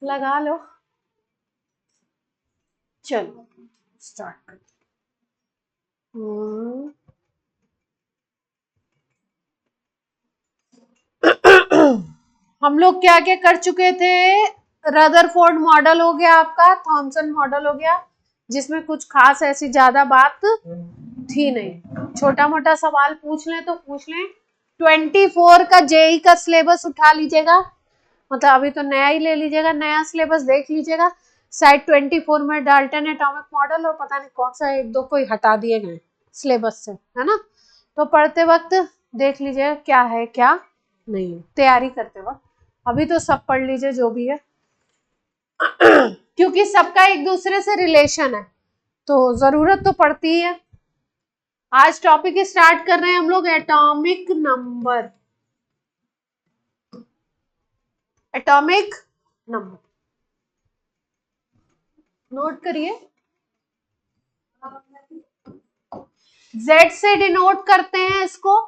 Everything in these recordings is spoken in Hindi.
लगा लो। चलो स्टार्ट कर। हम लोग क्या क्या कर चुके थे? रदरफोर्ड मॉडल हो गया आपका, थॉमसन मॉडल हो गया, जिसमें कुछ खास ऐसी ज्यादा बात थी नहीं, छोटा मोटा सवाल पूछ लें तो पूछ लें। 24 का जेई का सिलेबस उठा लीजिएगा, मतलब अभी तो नया ही ले लीजिएगा, नया सिलेबस देख लीजिएगा। साइड 24 में डाल्टन एटॉमिक मॉडल और पता नहीं कौन सा एक दो कोई हटा दिए गए सिलेबस से, है ना। तो पढ़ते वक्त देख लीजिएगा क्या है क्या नहीं है, तैयारी करते वक्त। अभी तो सब पढ़ लीजिए जो भी है क्योंकि सबका एक दूसरे से रिलेशन है, तो जरूरत तो पड़ती ही है। आज टॉपिक स्टार्ट कर रहे हैं हम लोग atomic number. Atomic number note करिए, जेड से डिनोट करते हैं इसको।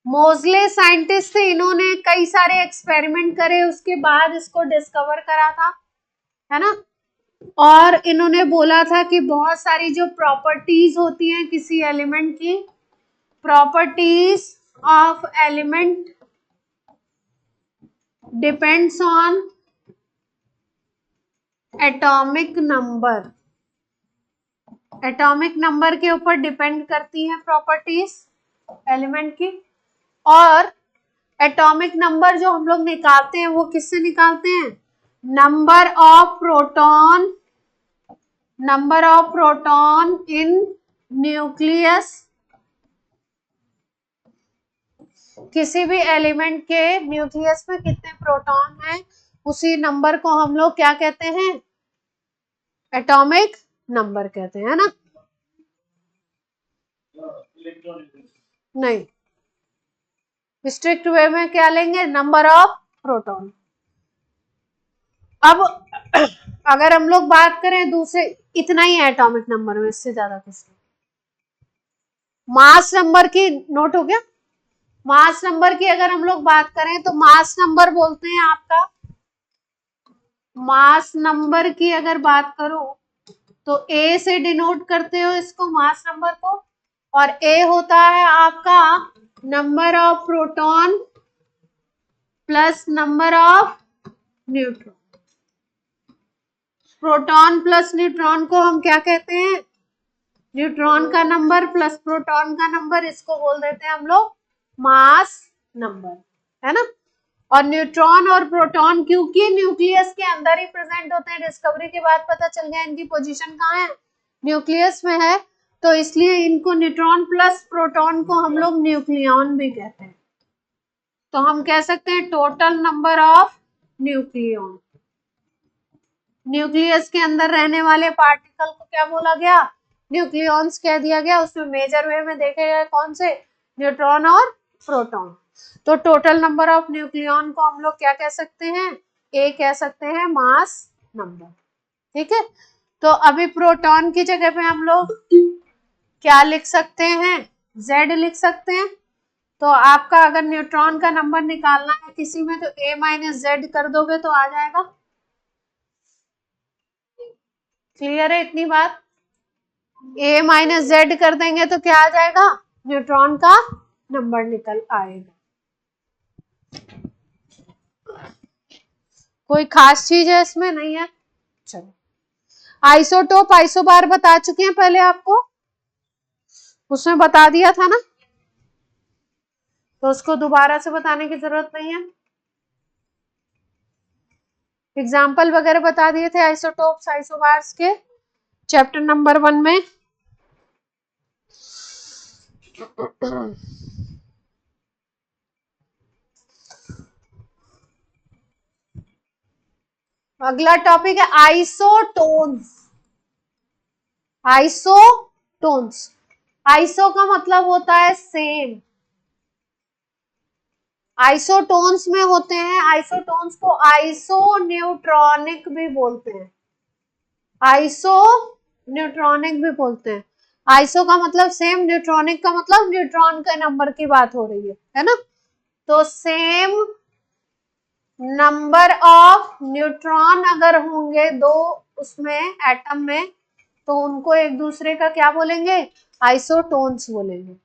मोजले साइंटिस्ट थे, इन्होंने कई सारे एक्सपेरिमेंट करे, उसके बाद इसको डिस्कवर करा था, है ना। और इन्होंने बोला था कि बहुत सारी जो प्रॉपर्टीज होती हैं किसी एलिमेंट की, properties of element depends on atomic number. Atomic number के ऊपर डिपेंड करती हैं प्रॉपर्टीज एलिमेंट की। और एटॉमिक नंबर जो हम लोग निकालते हैं वो किससे निकालते हैं? Number of proton, number of proton in nucleus. किसी भी एलिमेंट के न्यूक्लियस में कितने प्रोटॉन हैं, उसी नंबर को हम लोग क्या कहते हैं? एटॉमिक नंबर कहते हैं, है ना। नहीं, स्ट्रिक्ट वे में क्या लेंगे? Number of proton. अब अगर हम लोग बात करें दूसरे, इतना ही है एटॉमिक नंबर में, इससे ज्यादा कुछ नहीं। मास नंबर की नोट हो गया। मास नंबर की अगर हम लोग बात करें तो मास नंबर बोलते हैं आपका, मास नंबर की अगर बात करो तो ए से डिनोट करते हो इसको, मास नंबर को। और ए होता है आपका number of proton plus number of neutron. Proton plus neutron को हम क्या कहते हैं? न्यूट्रॉन का नंबर प्लस प्रोटॉन का नंबर, इसको बोल देते हैं हम लोग मास नंबर, है ना। और न्यूट्रॉन और प्रोटॉन क्योंकि न्यूक्लियस के अंदर ही प्रेजेंट होते हैं, डिस्कवरी के बाद पता चल गया इनकी पोजीशन कहाँ है, न्यूक्लियस में है, तो इसलिए इनको न्यूट्रॉन प्लस प्रोटॉन को हम लोग न्यूक्लियॉन भी कहते हैं। तो हम कह सकते हैं total number of nucleon. Nucleus के अंदर रहने वाले पार्टिकल को क्या बोला गया? न्यूक्लियॉन्स कह दिया गया। उसमें मेजर वे में देखे गए कौन से? न्यूट्रॉन और प्रोटॉन। तो टोटल नंबर ऑफ न्यूक्लियॉन को हम लोग क्या कह सकते हैं? ए कह सकते हैं मास नंबर, ठीक है। तो अभी प्रोटॉन की जगह पे हम लोग क्या लिख सकते हैं? जेड लिख सकते हैं। तो आपका अगर न्यूट्रॉन का नंबर निकालना है किसी में तो ए माइनस जेड कर दोगे तो आ जाएगा। क्लियर है इतनी बात? ए माइनस जेड कर देंगे तो क्या आ जाएगा? न्यूट्रॉन का नंबर निकल आएगा। कोई खास चीज है इसमें? नहीं है। चलो, आइसोटोप आइसोबार बता चुके हैं पहले आपको, उसमें बता दिया था ना, तो उसको दोबारा से बताने की जरूरत नहीं है। एग्जाम्पल वगैरह बता दिए थे आइसोटोप्स आइसोबार्स के चैप्टर नंबर 1 में। अगला टॉपिक है आइसोटोन्स। आइसोटोन्स, आइसो का मतलब होता है सेम, आइसोटोन्स में होते हैं। आइसोटोन्स को आइसो न्यूट्रॉनिक भी बोलते हैं, आइसो न्यूट्रॉनिक भी बोलते हैं। आइसो का मतलब सेम, न्यूट्रॉनिक का मतलब न्यूट्रॉन के नंबर की बात हो रही है ना। तो सेम नंबर ऑफ न्यूट्रॉन अगर होंगे दो उसमें एटम में, तो उनको एक दूसरे का क्या बोलेंगे, आइसोटोन्स बोलेंगे।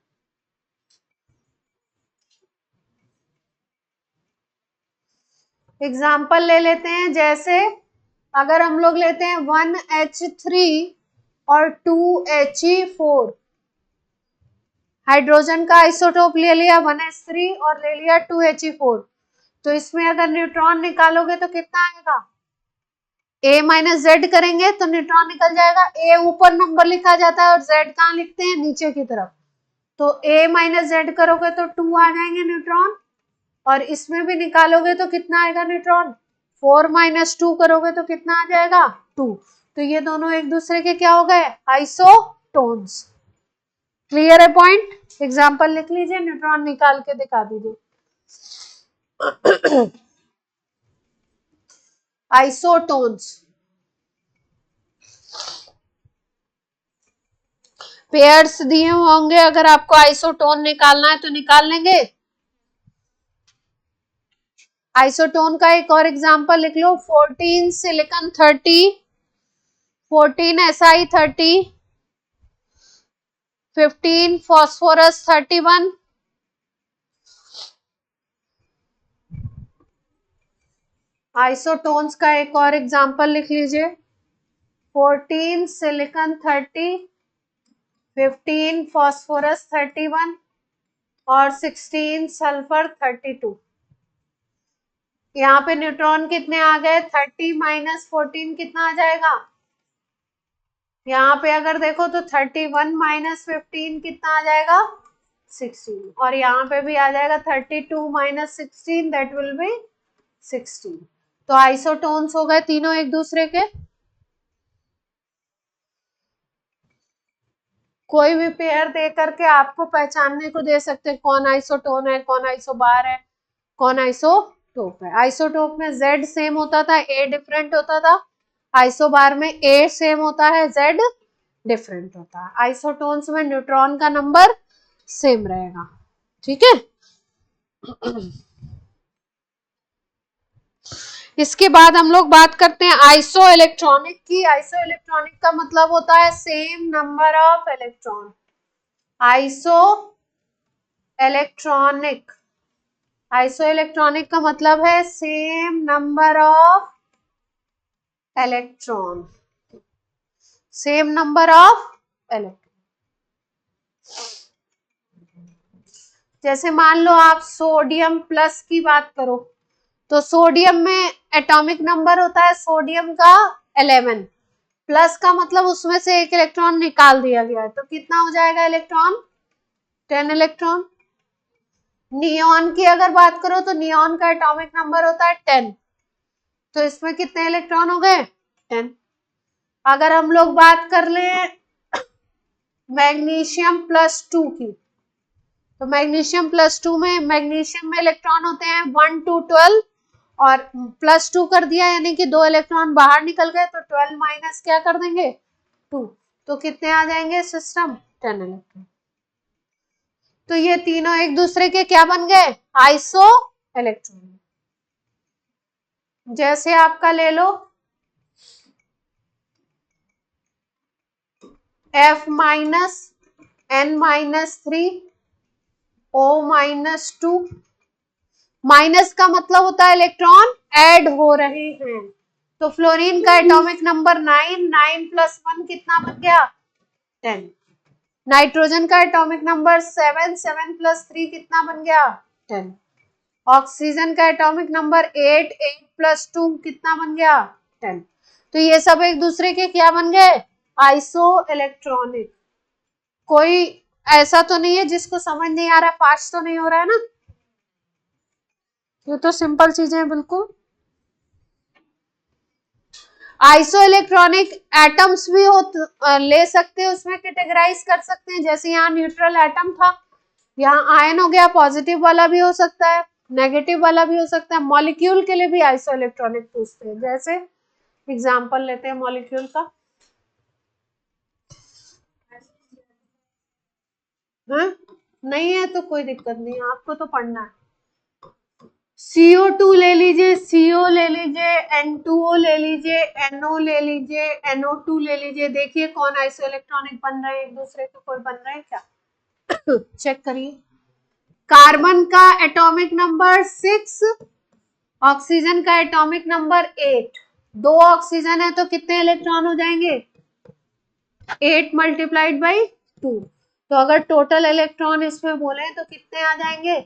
एग्जाम्पल ले लेते हैं, जैसे अगर हम लोग लेते हैं 1H3 और 2He4, हाइड्रोजन का आइसोटोप ले लिया 1H3 और ले लिया 2He4, तो इसमें अगर न्यूट्रॉन निकालोगे तो कितना आएगा, A माइनस जेड करेंगे तो न्यूट्रॉन निकल जाएगा। A ऊपर नंबर लिखा जाता है और Z कहाँ लिखते हैं, नीचे की तरफ। तो A माइनस जेड करोगे तो 2 आ जाएंगे न्यूट्रॉन, और इसमें भी निकालोगे तो कितना आएगा न्यूट्रॉन, 4 माइनस 2 करोगे तो कितना आ जाएगा 2। तो ये दोनों एक दूसरे के क्या हो गए, आइसोटोन्स। क्लियर है पॉइंट? एग्जाम्पल लिख लीजिए, न्यूट्रॉन निकाल के दिखा दीजिए। आइसोटोन्स, पेयर्स दिए होंगे, अगर आपको आइसोटोन निकालना है तो निकाल लेंगे। आइसोटोन का एक और एग्जांपल लिख लो, 14 सिलिकॉन 30, 14 Si 30, 15 फास्फोरस 31, आइसोटोन्स का एक और एग्जांपल लिख लीजिए, 14 सिलिकॉन 30, 15 फास्फोरस 31 और 16 सल्फर 32। यहाँ पे न्यूट्रॉन कितने आ गए, 30 माइनस 14 कितना आ जाएगा, यहाँ पे अगर देखो तो 31 माइनस 15 कितना आ जाएगा, 16, और यहाँ पे भी आ जाएगा 32 माइनस 16 दैट विल बी 16। तो आइसोटोन्स हो गए तीनों एक दूसरे के। कोई भी पेयर दे करके आपको पहचानने को दे सकते हैं कौन आइसोटोन है, कौन आइसोबार है, कौन आइसोटोप है। आइसोटोप में Z सेम होता था, A डिफरेंट होता था, आइसोबार में A सेम होता है, Z डिफरेंट होता है। आइसोटोन्स में न्यूट्रॉन का नंबर सेम रहेगा, ठीक है। इसके बाद हम लोग बात करते हैं आइसो इलेक्ट्रॉनिक की। आइसो इलेक्ट्रॉनिक का मतलब होता है same number of electron. Iso electronic, iso electronic का मतलब है same number of electron, same number of electron. जैसे मान लो आप सोडियम प्लस की बात करो, तो सोडियम में एटॉमिक नंबर होता है सोडियम का 11, प्लस का मतलब उसमें से एक इलेक्ट्रॉन निकाल दिया गया है, तो कितना हो जाएगा इलेक्ट्रॉन, 10 इलेक्ट्रॉन। नियॉन की अगर बात करो तो नियॉन का एटॉमिक नंबर होता है 10, तो इसमें कितने इलेक्ट्रॉन हो गए, 10। अगर हम लोग बात कर ले मैग्नीशियम प्लस 2 की, तो मैग्नीशियम प्लस 2 में, मैग्नीशियम में इलेक्ट्रॉन होते हैं 1 to 12, और प्लस 2 कर दिया यानी कि 2 इलेक्ट्रॉन बाहर निकल गए, तो 12 माइनस क्या कर देंगे 2, तो कितने आ जाएंगे सिस्टम, 10 इलेक्ट्रॉन। तो ये तीनों एक दूसरे के क्या बन गए, आइसो इलेक्ट्रॉन। जैसे आपका ले लो F minus N minus 3 O minus 2, minus का मतलब होता है इलेक्ट्रॉन ऐड हो रहे हैं, तो फ्लोरीन का एटॉमिक नंबर 9, 9 प्लस 1 कितना बन गया 10। नाइट्रोजन का एटॉमिक नंबर 7, 7 प्लस 3 कितना बन गया 10। ऑक्सीजन का एटॉमिक नंबर 8, 8 प्लस 2 कितना बन गया 10। तो ये सब एक दूसरे के क्या बन गए, आइसो इलेक्ट्रॉनिक। कोई ऐसा तो नहीं है जिसको समझ नहीं आ रहा, फास्ट तो नहीं हो रहा है ना, ये तो सिंपल चीजें हैं बिल्कुल। आइसो इलेक्ट्रॉनिक एटम्स भी ले सकते हैं, उसमें कैटेगराइज कर सकते हैं। जैसे यहाँ न्यूट्रल एटम था, यहाँ आयन हो गया, पॉजिटिव वाला भी हो सकता है, नेगेटिव वाला भी हो सकता है। मॉलिक्यूल के लिए भी आइसो इलेक्ट्रॉनिक पूछते हैं, जैसे एग्जांपल लेते हैं मॉलिक्यूल का। हाँ नहीं है तो कोई दिक्कत नहीं, आपको तो पढ़ना है। CO2 ले लीजिए, CO ले लीजिए, N2O ले लीजिए, NO ले लीजिए, NO2 ले लीजिए। देखिए कौन आइसो इलेक्ट्रॉनिक बन रहे हैं एक दूसरे के, कोई बन रहे हैं क्या? चेक करिए। कार्बन का एटॉमिक नंबर 6, ऑक्सीजन का एटॉमिक नंबर 8। 2 ऑक्सीजन है तो कितने इलेक्ट्रॉन हो जाएंगे? 8 मल्टीप्लाइड बाई 2। तो अगर टोटल इलेक्ट्रॉन इसमें बोले तो कितने आ जाएंगे?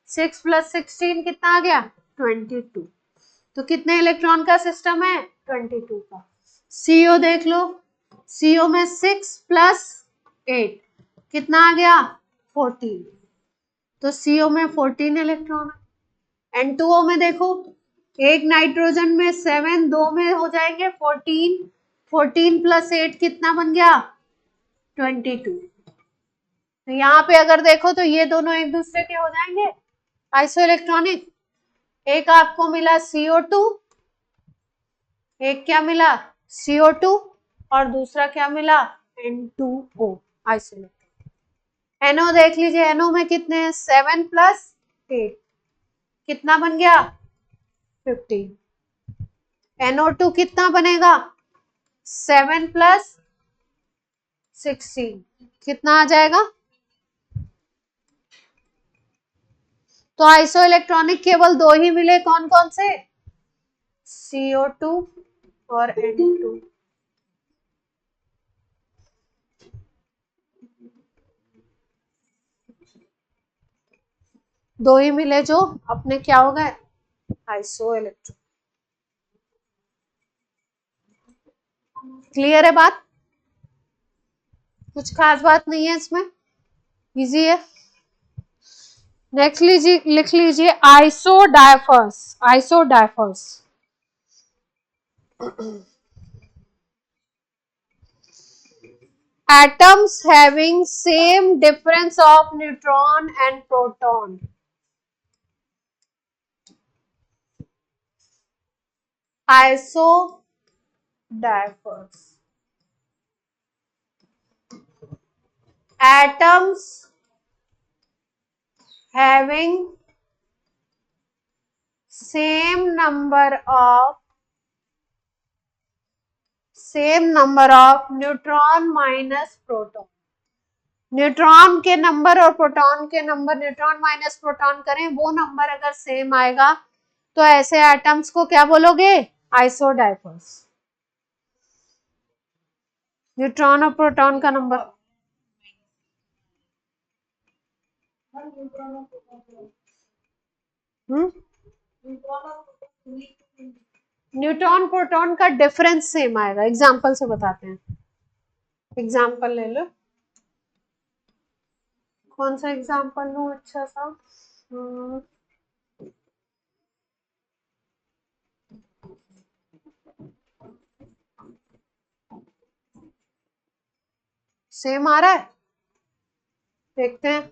6 + 16 कितना आ गया? 22। तो कितने इलेक्ट्रॉन का सिस्टम है? 22 का। CO देख लो, CO में 6 + 8 कितना आ गया? 14। तो CO में 14 इलेक्ट्रॉन है। N2O में देखो, एक नाइट्रोजन में 7, 2 में हो जाएंगे 14। 14 + 8 कितना बन गया? 22। तो यहाँ पे अगर देखो तो ये दोनों एक दूसरे के हो जाएंगे आइसो इलेक्ट्रॉनिक। एक आपको मिला CO2, एक क्या मिला? CO2, और दूसरा क्या मिला? N2O iso electronic. NO देख लीजिए, NO में कितने हैं? 7 + 8 कितना बन गया? 15। NO2 कितना बनेगा? 7 + 16 कितना आ जाएगा? तो आइसो इलेक्ट्रॉनिक केवल 2 ही मिले, कौन कौन से? CO2 और N2। दो ही मिले जो अपने क्या हो गए? Iso electron. क्लियर है बात? कुछ खास बात नहीं है इसमें, इजी है। नेक्स्ट लिख लीजिए isodiaphers. Isodiaphers atoms having same difference of neutron and proton. Isodiapers. Atoms having same number of neutron minus proton. Neutron के नंबर और प्रोटॉन के नंबर, न्यूट्रॉन माइनस प्रोटॉन करें, वो नंबर अगर सेम आएगा तो ऐसे एटम्स को क्या बोलोगे? आइसोडाइपर्स। न्यूट्रॉन और प्रोटॉन का नंबर न्यूट्रॉन प्रोटॉन का डिफरेंस सेम आएगा। एग्जांपल से बताते हैं। एग्जांपल ले लो, कौन सा एग्जांपल लूं अच्छा सा? सेम आ रहा है, देखते हैं।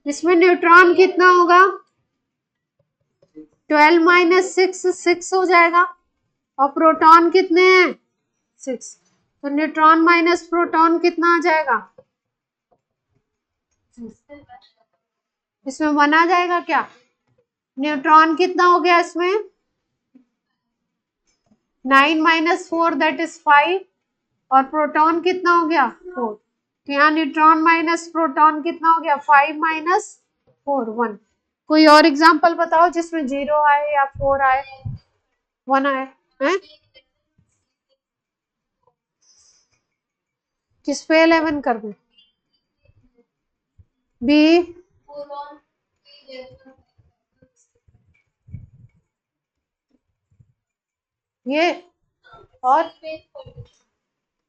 इसमें न्यूट्रॉन कितना होगा? 12 - 6 6 हो जाएगा, और प्रोटॉन कितने हैं? 6। तो न्यूट्रॉन माइनस प्रोटॉन कितना आ जाएगा? इसमें 1 आ जाएगा क्या? न्यूट्रॉन कितना हो गया इसमें? 9 - 4 दैट इज 5, और प्रोटॉन कितना हो गया? 4। तो यहाँ न्यूट्रॉन माइनस प्रोटॉन कितना हो गया? 5 - 4 1। कोई और एग्जांपल बताओ जिसमें 0 आए या 4 आए, 1 आए हैं? किस पे 11 कर दें? बी ये, और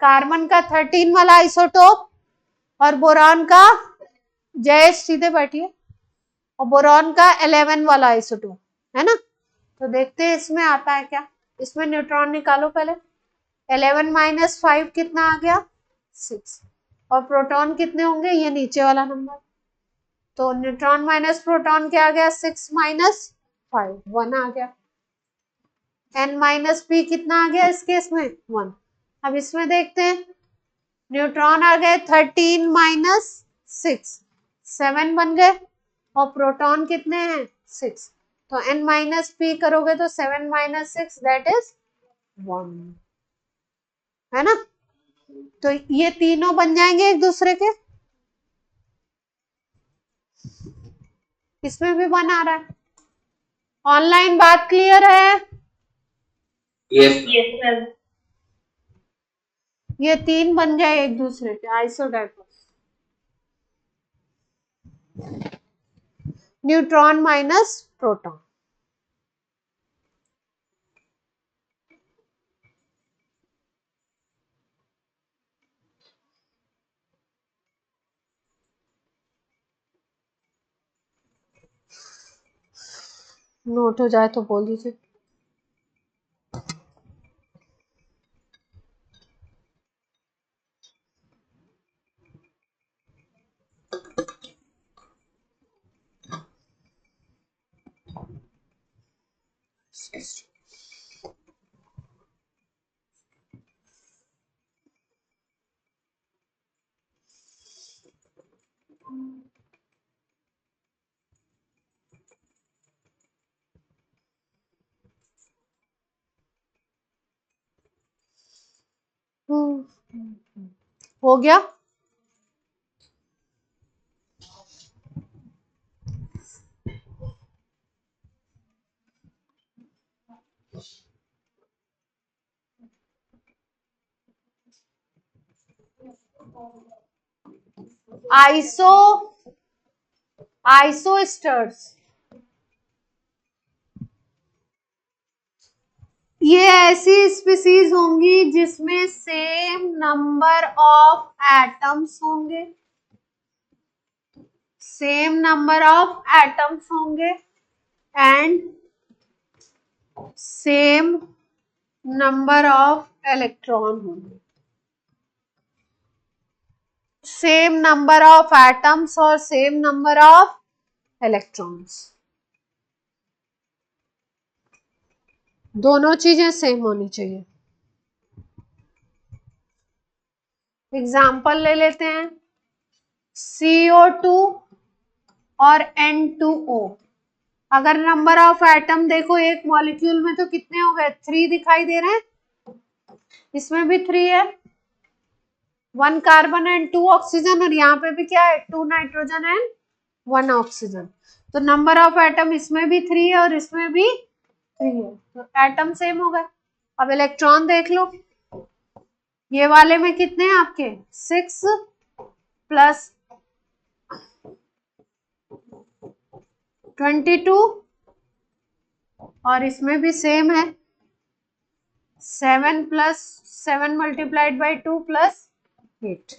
कार्बन का 13 वाला आइसोटोप, और बोरान का, जय सीधे बैठिए, और बोरान का 11 वाला आइसोटोप है ना। तो देखते हैं इसमें आता है क्या। इसमें न्यूट्रॉन निकालो पहले। 11 - 5 कितना आ गया? 6। और प्रोटॉन कितने होंगे? ये नीचे वाला नंबर। तो न्यूट्रॉन माइनस प्रोटॉन क्या आ गया? 6 - 5 1 आ गया। n - p कितना आ गया इस केस में? 1। अब इसमें देखते हैं, न्यूट्रॉन आ गए 13 - 6 7 बन गए, और प्रोटॉन कितने हैं? 6। तो n माइनस p करोगे तो 7 माइनस 6 दैट इज 1, है ना। तो ये तीनों बन जाएंगे एक दूसरे के, इसमें भी 1 आ रहा है। ऑनलाइन बात क्लियर है? Yes ma'am. ये 3 बन गए एक दूसरे के isodiaphers. Neutron minus proton. Note हो जाए तो बोल दीजिए। हो गया। आइसोस्टर्स, ये ऐसी स्पीसीज होंगी जिसमें सेम नंबर ऑफ एटम्स होंगे, सेम नंबर ऑफ एटम्स होंगे and same number of electron होंगे। सेम नंबर ऑफ एटम्स और सेम नंबर ऑफ इलेक्ट्रॉन्स, दोनों चीजें सेम होनी चाहिए। एग्जाम्पल ले लेते हैं, CO2 और N2O। अगर नंबर ऑफ एटम देखो एक मॉलिक्यूल में तो कितने हो गए, 3 दिखाई दे रहे हैं, इसमें भी 3 है, 1 कार्बन एंड 2 ऑक्सीजन, और यहाँ पे भी क्या है, 2 नाइट्रोजन एंड 1 ऑक्सीजन। तो नंबर ऑफ एटम इसमें भी 3 है और इसमें भी 3 है, तो एटम सेम हो गए। अब इलेक्ट्रॉन देख लो, ये वाले में कितने हैं आपके, 6 प्लस 22, और इसमें भी सेम है, 7 प्लस 7 मल्टीप्लाइड बाई 2 प्लस 8,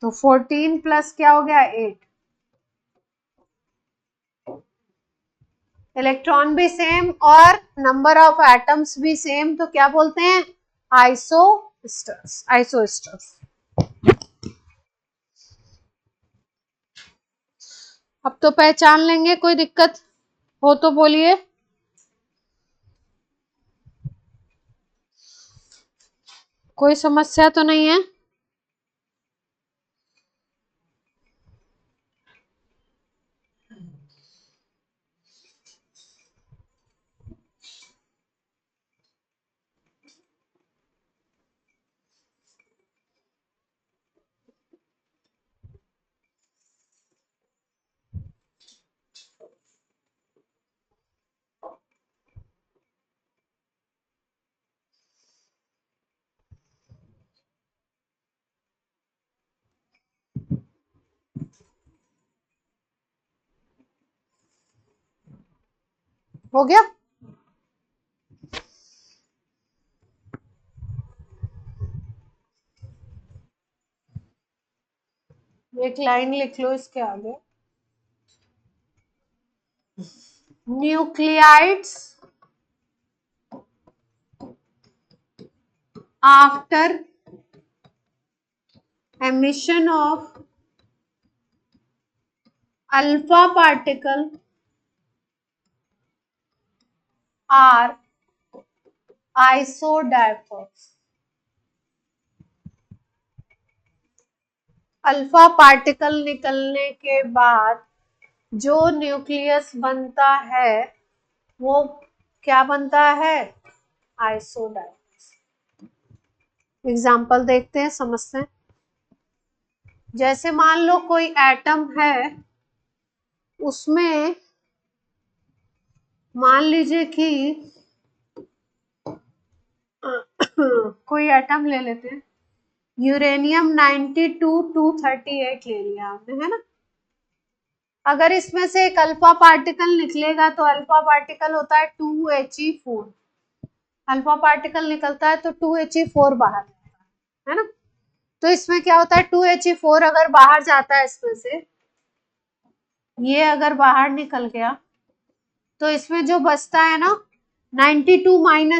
तो 14 प्लस क्या हो गया, 8। इलेक्ट्रॉन भी सेम और नंबर ऑफ एटम्स भी सेम, तो क्या बोलते हैं, आइसोस्टर्स। आइसोस्टर्स। अब तो पहचान लेंगे, कोई दिक्कत हो तो बोलिए। कोई समस्या तो नहीं है? हो गया। एक लाइन लिख लो इसके आगे, nuclides after emission of alpha particle are isodiapers। Alpha particle निकलने के बाद जो न्यूक्लियस बनता है वो क्या बनता है, आइसोडाइफर्स। एग्जाम्पल देखते हैं, समझते हैं। जैसे मान लो कोई एटम है, उसमें मान लीजिए कि कोई एटम ले लेते हैं, यूरेनियम 92-238 ले लिया आपने, है ना। अगर इसमें से एक अल्फा पार्टिकल निकलेगा तो अल्फा पार्टिकल होता है 2He4, अल्फा पार्टिकल निकलता है तो 2He4 बाहर है ना। तो इसमें क्या होता है, 2He4 अगर बाहर जाता है इसमें से, ये अगर बाहर निकल गया तो इसमें जो बचता है ना, 92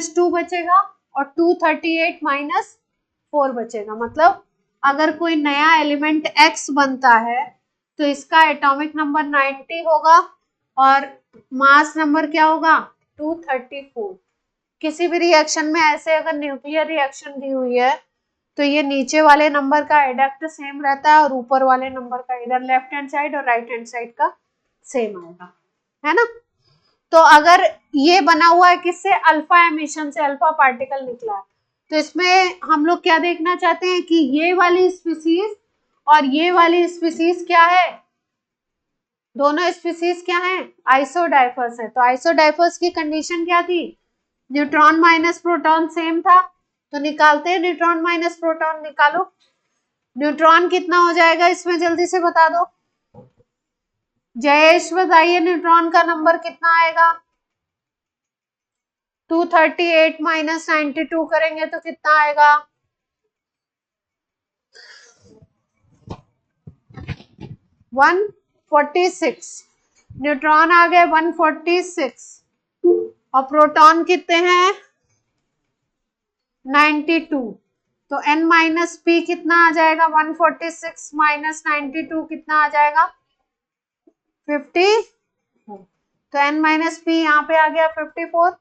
- 2 बचेगा और 238 - 4 बचेगा। मतलब अगर कोई नया एलिमेंट X बनता है तो इसका एटॉमिक नंबर 90 होगा और मास नंबर क्या होगा, 234। किसी भी रिएक्शन में ऐसे अगर न्यूक्लियर रिएक्शन दी हुई है तो ये नीचे वाले नंबर का एडक्ट सेम रहता है और ऊपर वाले नंबर का इधर लेफ्ट हैंड साइड और राइट हैंड साइड का सेम आएगा, है ना। तो अगर ये बना हुआ है किससे, अल्फा एमिशन से, अल्फा पार्टिकल निकला है, तो इसमें हम लोग क्या देखना चाहते हैं कि ये वाली स्पीसीज और ये वाली स्पीसीज क्या है, दोनों स्पीसीज क्या है, आइसोडाइफर्स है। तो आइसोडाइफर्स की कंडीशन क्या थी, न्यूट्रॉन माइनस प्रोटॉन सेम था। तो निकालते हैं, न्यूट्रॉन माइनस प्रोटॉन निकालो। न्यूट्रॉन कितना हो जाएगा इसमें, जल्दी से बता दो जयेश, बताइए न्यूट्रॉन का नंबर कितना आएगा। 238 - 92 करेंगे तो कितना आएगा, 146। न्यूट्रॉन आ गए 146 और प्रोटॉन कितने हैं 92। तो n माइनस पी कितना आ जाएगा, 146 - 92 कितना आ जाएगा, 50। तो n माइनस पी यहाँ पे आ गया 54।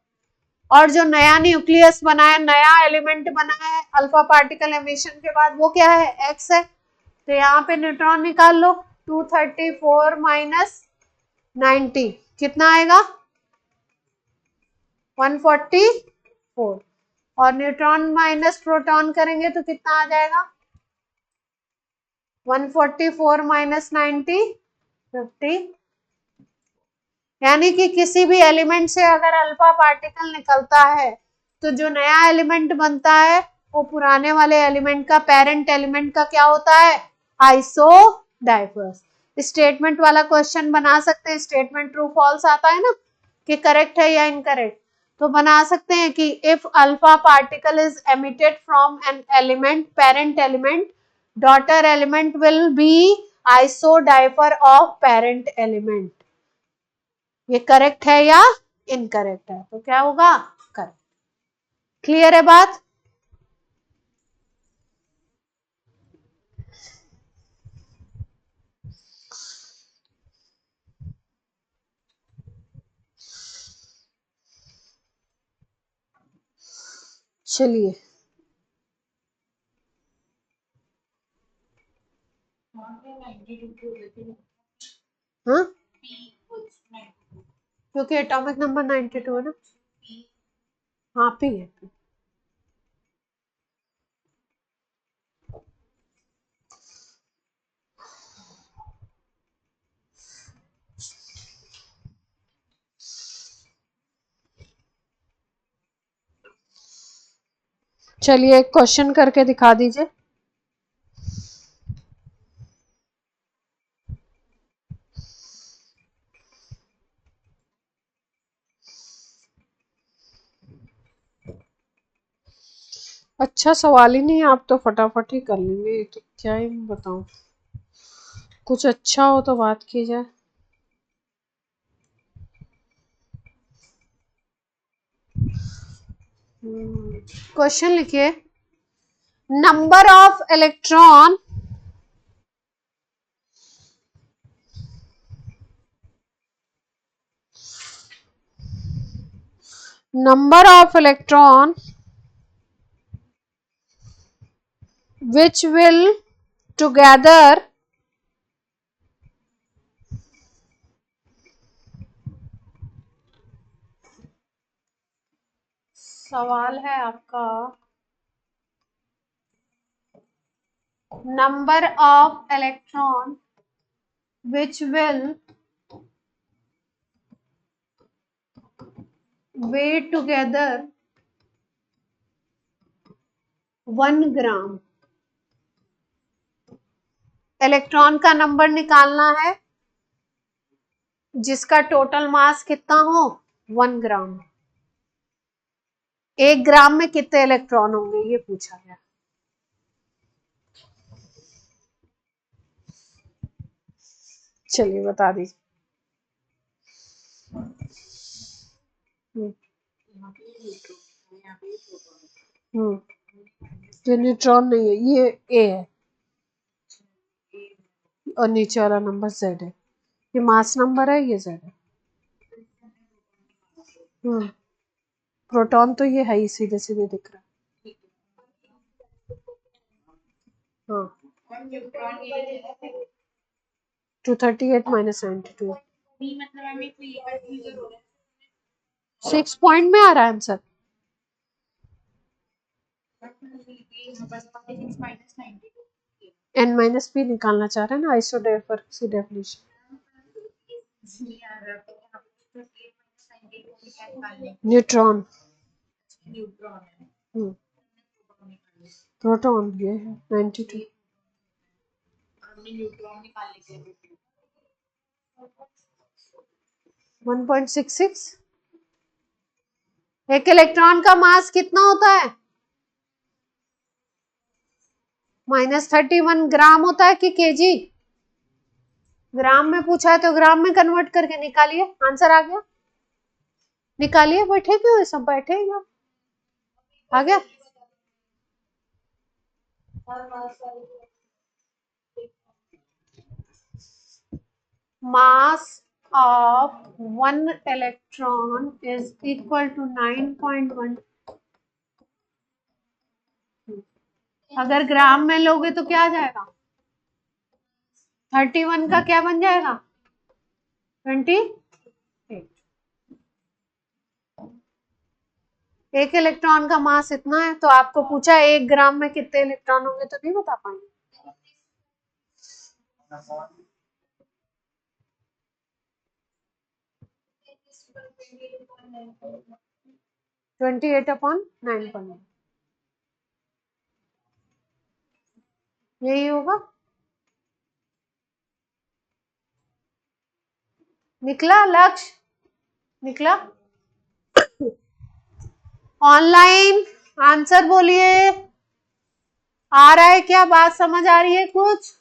और जो नया न्यूक्लियस बना है, नया एलिमेंट बना है अल्फा पार्टिकल एमिशन के बाद, वो क्या है, x है। तो यहाँ पे न्यूट्रॉन निकाल लो, 234 - 90 कितना आएगा, 144। और न्यूट्रॉन माइनस प्रोटॉन करेंगे तो कितना आ जाएगा, 144 - 90 50। यानी कि किसी भी एलिमेंट से अगर अल्फा पार्टिकल निकलता है तो जो नया एलिमेंट बनता है वो पुराने वाले एलिमेंट का, पेरेंट एलिमेंट का क्या होता है, आइसोडाइफर्स। स्टेटमेंट वाला क्वेश्चन बना सकते हैं, स्टेटमेंट ट्रू फॉल्स आता है ना कि करेक्ट है या इनकरेक्ट, तो बना सकते हैं कि if alpha particle is emitted from an element, parent element, daughter element will be isodiapher of parent element. ये करेक्ट है या इनकरेक्ट है, तो क्या होगा, करेक्ट। क्लियर है बात। चलिए, हाँ क्योंकि एटॉमिक नंबर 92 है ना, हाँ पी है। चलिए एक क्वेश्चन करके दिखा दीजिए। अच्छा सवाल ही नहीं, आप तो फटाफट ही कर लेंगे, तो क्या ही बताऊं, कुछ अच्छा हो तो बात की जाए। क्वेश्चन लिखिए, number of electron which will together सवाल है आपका, number of electron which will weigh together 1 gram. Electron का नंबर निकालना है जिसका टोटल मास कितना हो, 1 ग्राम। 1 ग्राम में कितने इलेक्ट्रॉन होंगे ये पूछा गया। चलिए बता दीजिए। ये न्यूट्रॉन नहीं है, ये ए है और नीचे वाला नंबर जेड है। ये मास नंबर है, ये जेड है। प्रोटॉन तो ये है ही, सीधे सीधे दिख रहा है। हाँ 238 माइनस 92, 6 पॉइंट में आ रहा है आंसर। n माइनस पी निकालना चाह रहे हैं ना, आइसोडेफरेंस डेफिनेशन। न्यूट्रॉन, प्रोटॉन ये है 92। 1.66। एक इलेक्ट्रॉन का मास कितना होता है, -31 ग्राम होता है कि केजी। ग्राम में पूछा है तो ग्राम में कन्वर्ट करके निकालिए, आंसर आ गया। निकालिए, बैठे क्यों है सब, बैठे ही हो। आ गया। मास of 1 electron is equal to 9.1। अगर ग्राम में लोगे तो क्या आ जाएगा, 31 का क्या बन जाएगा, 28। एक इलेक्ट्रॉन का मास इतना है, तो आपको पूछा 1 ग्राम में कितने इलेक्ट्रॉन होंगे, तो नहीं बता पाएंगे। 28/9.1 यही होगा। निकला लक्ष्य, निकला। ऑनलाइन आंसर बोलिए, आ रहा है क्या, बात समझ आ रही है कुछ।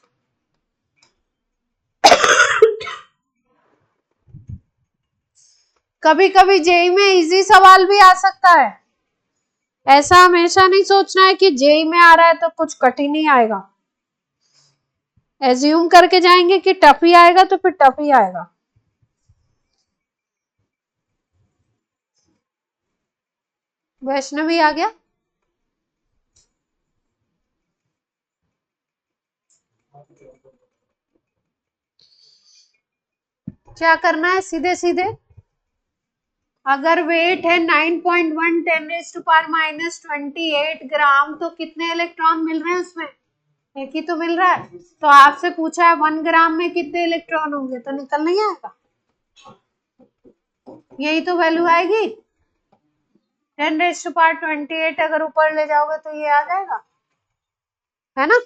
कभी कभी जेई में इजी सवाल भी आ सकता है, ऐसा हमेशा नहीं सोचना है कि जेई में आ रहा है तो कुछ कठिन ही आएगा। एज्यूम करके जाएंगे कि टफ ही आएगा तो फिर टफ ही आएगा। वैष्णवी आ गया। क्या करना है, सीधे सीधे, अगर वेट है 9.1 10⁻⁻28 ग्राम, तो कितने इलेक्ट्रॉन मिल रहे हैं उसमें, एक ही तो मिल रहा है। तो आपसे पूछा है 1 ग्राम में कितने इलेक्ट्रॉन होंगे, तो निकल नहीं आएगा, यही तो वैल्यू आएगी। 10⁻28 अगर ऊपर ले जाओगे तो ये आ जाएगा, है ना।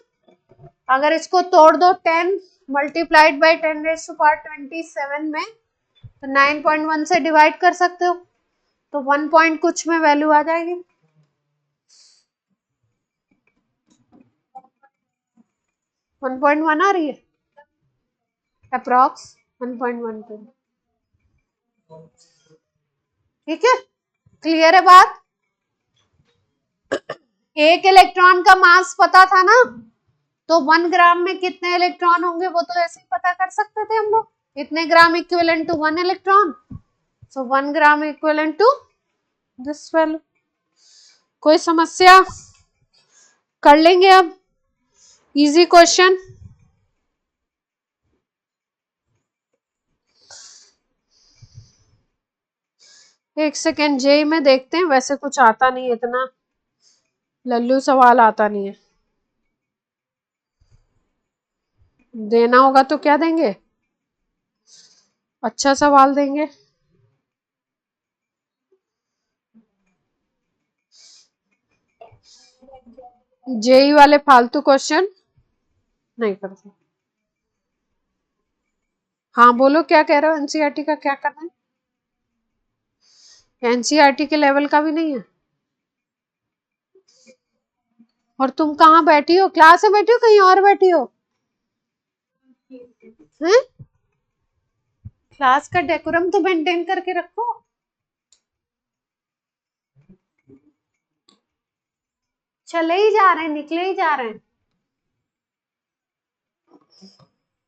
अगर इसको तोड़ दो 10 मल्टीप्लाइड बाई 10⁻27 में, तो 9.1 से डिवाइड कर सकते हो, तो 1 पॉइंट कुछ में वैल्यू आ जाएगी। 1.1 आ रही है, अप्रॉक्स 1.12। ठीक है, क्लियर है बात। एक इलेक्ट्रॉन का मास पता था ना, तो 1 ग्राम में कितने इलेक्ट्रॉन होंगे वो तो ऐसे ही पता कर सकते थे हम लोग। इतने gram equivalent to 1 electron, so 1 gram equivalent to this value. कोई समस्या, कर लेंगे अब इजी क्वेश्चन। एक सेकेंड, जेई में देखते हैं, वैसे कुछ आता नहीं, इतना लल्लू सवाल आता नहीं है। देना होगा तो क्या देंगे, अच्छा सवाल देंगे। जेई वाले फालतू क्वेश्चन नहीं करते। हाँ बोलो, क्या कह रहे हो, एनसीईआरटी का क्या करना है? एनसीईआरटी के लेवल का भी नहीं है। और तुम कहाँ बैठी हो, क्लास में बैठी हो, कहीं और बैठी हो? हैं? क्लास का डेकोरम तो मेंटेन करके रखो। चले ही जा रहे हैं, निकले ही जा रहे हैं।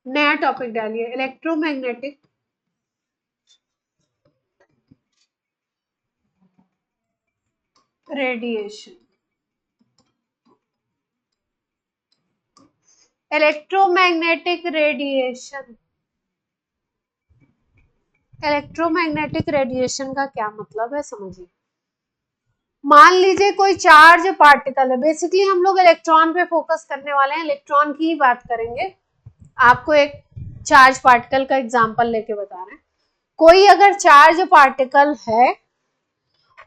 नया टॉपिक डालिए, electromagnetic radiation. Electromagnetic radiation, electromagnetic radiation का क्या मतलब है, समझिए। मान लीजिए कोई चार्ज पार्टिकल है, बेसिकली हम लोग इलेक्ट्रॉन पे फोकस करने वाले हैं, इलेक्ट्रॉन की ही बात करेंगे। आपको एक चार्ज पार्टिकल का एग्जांपल लेके बता रहे हैं। कोई अगर चार्ज पार्टिकल है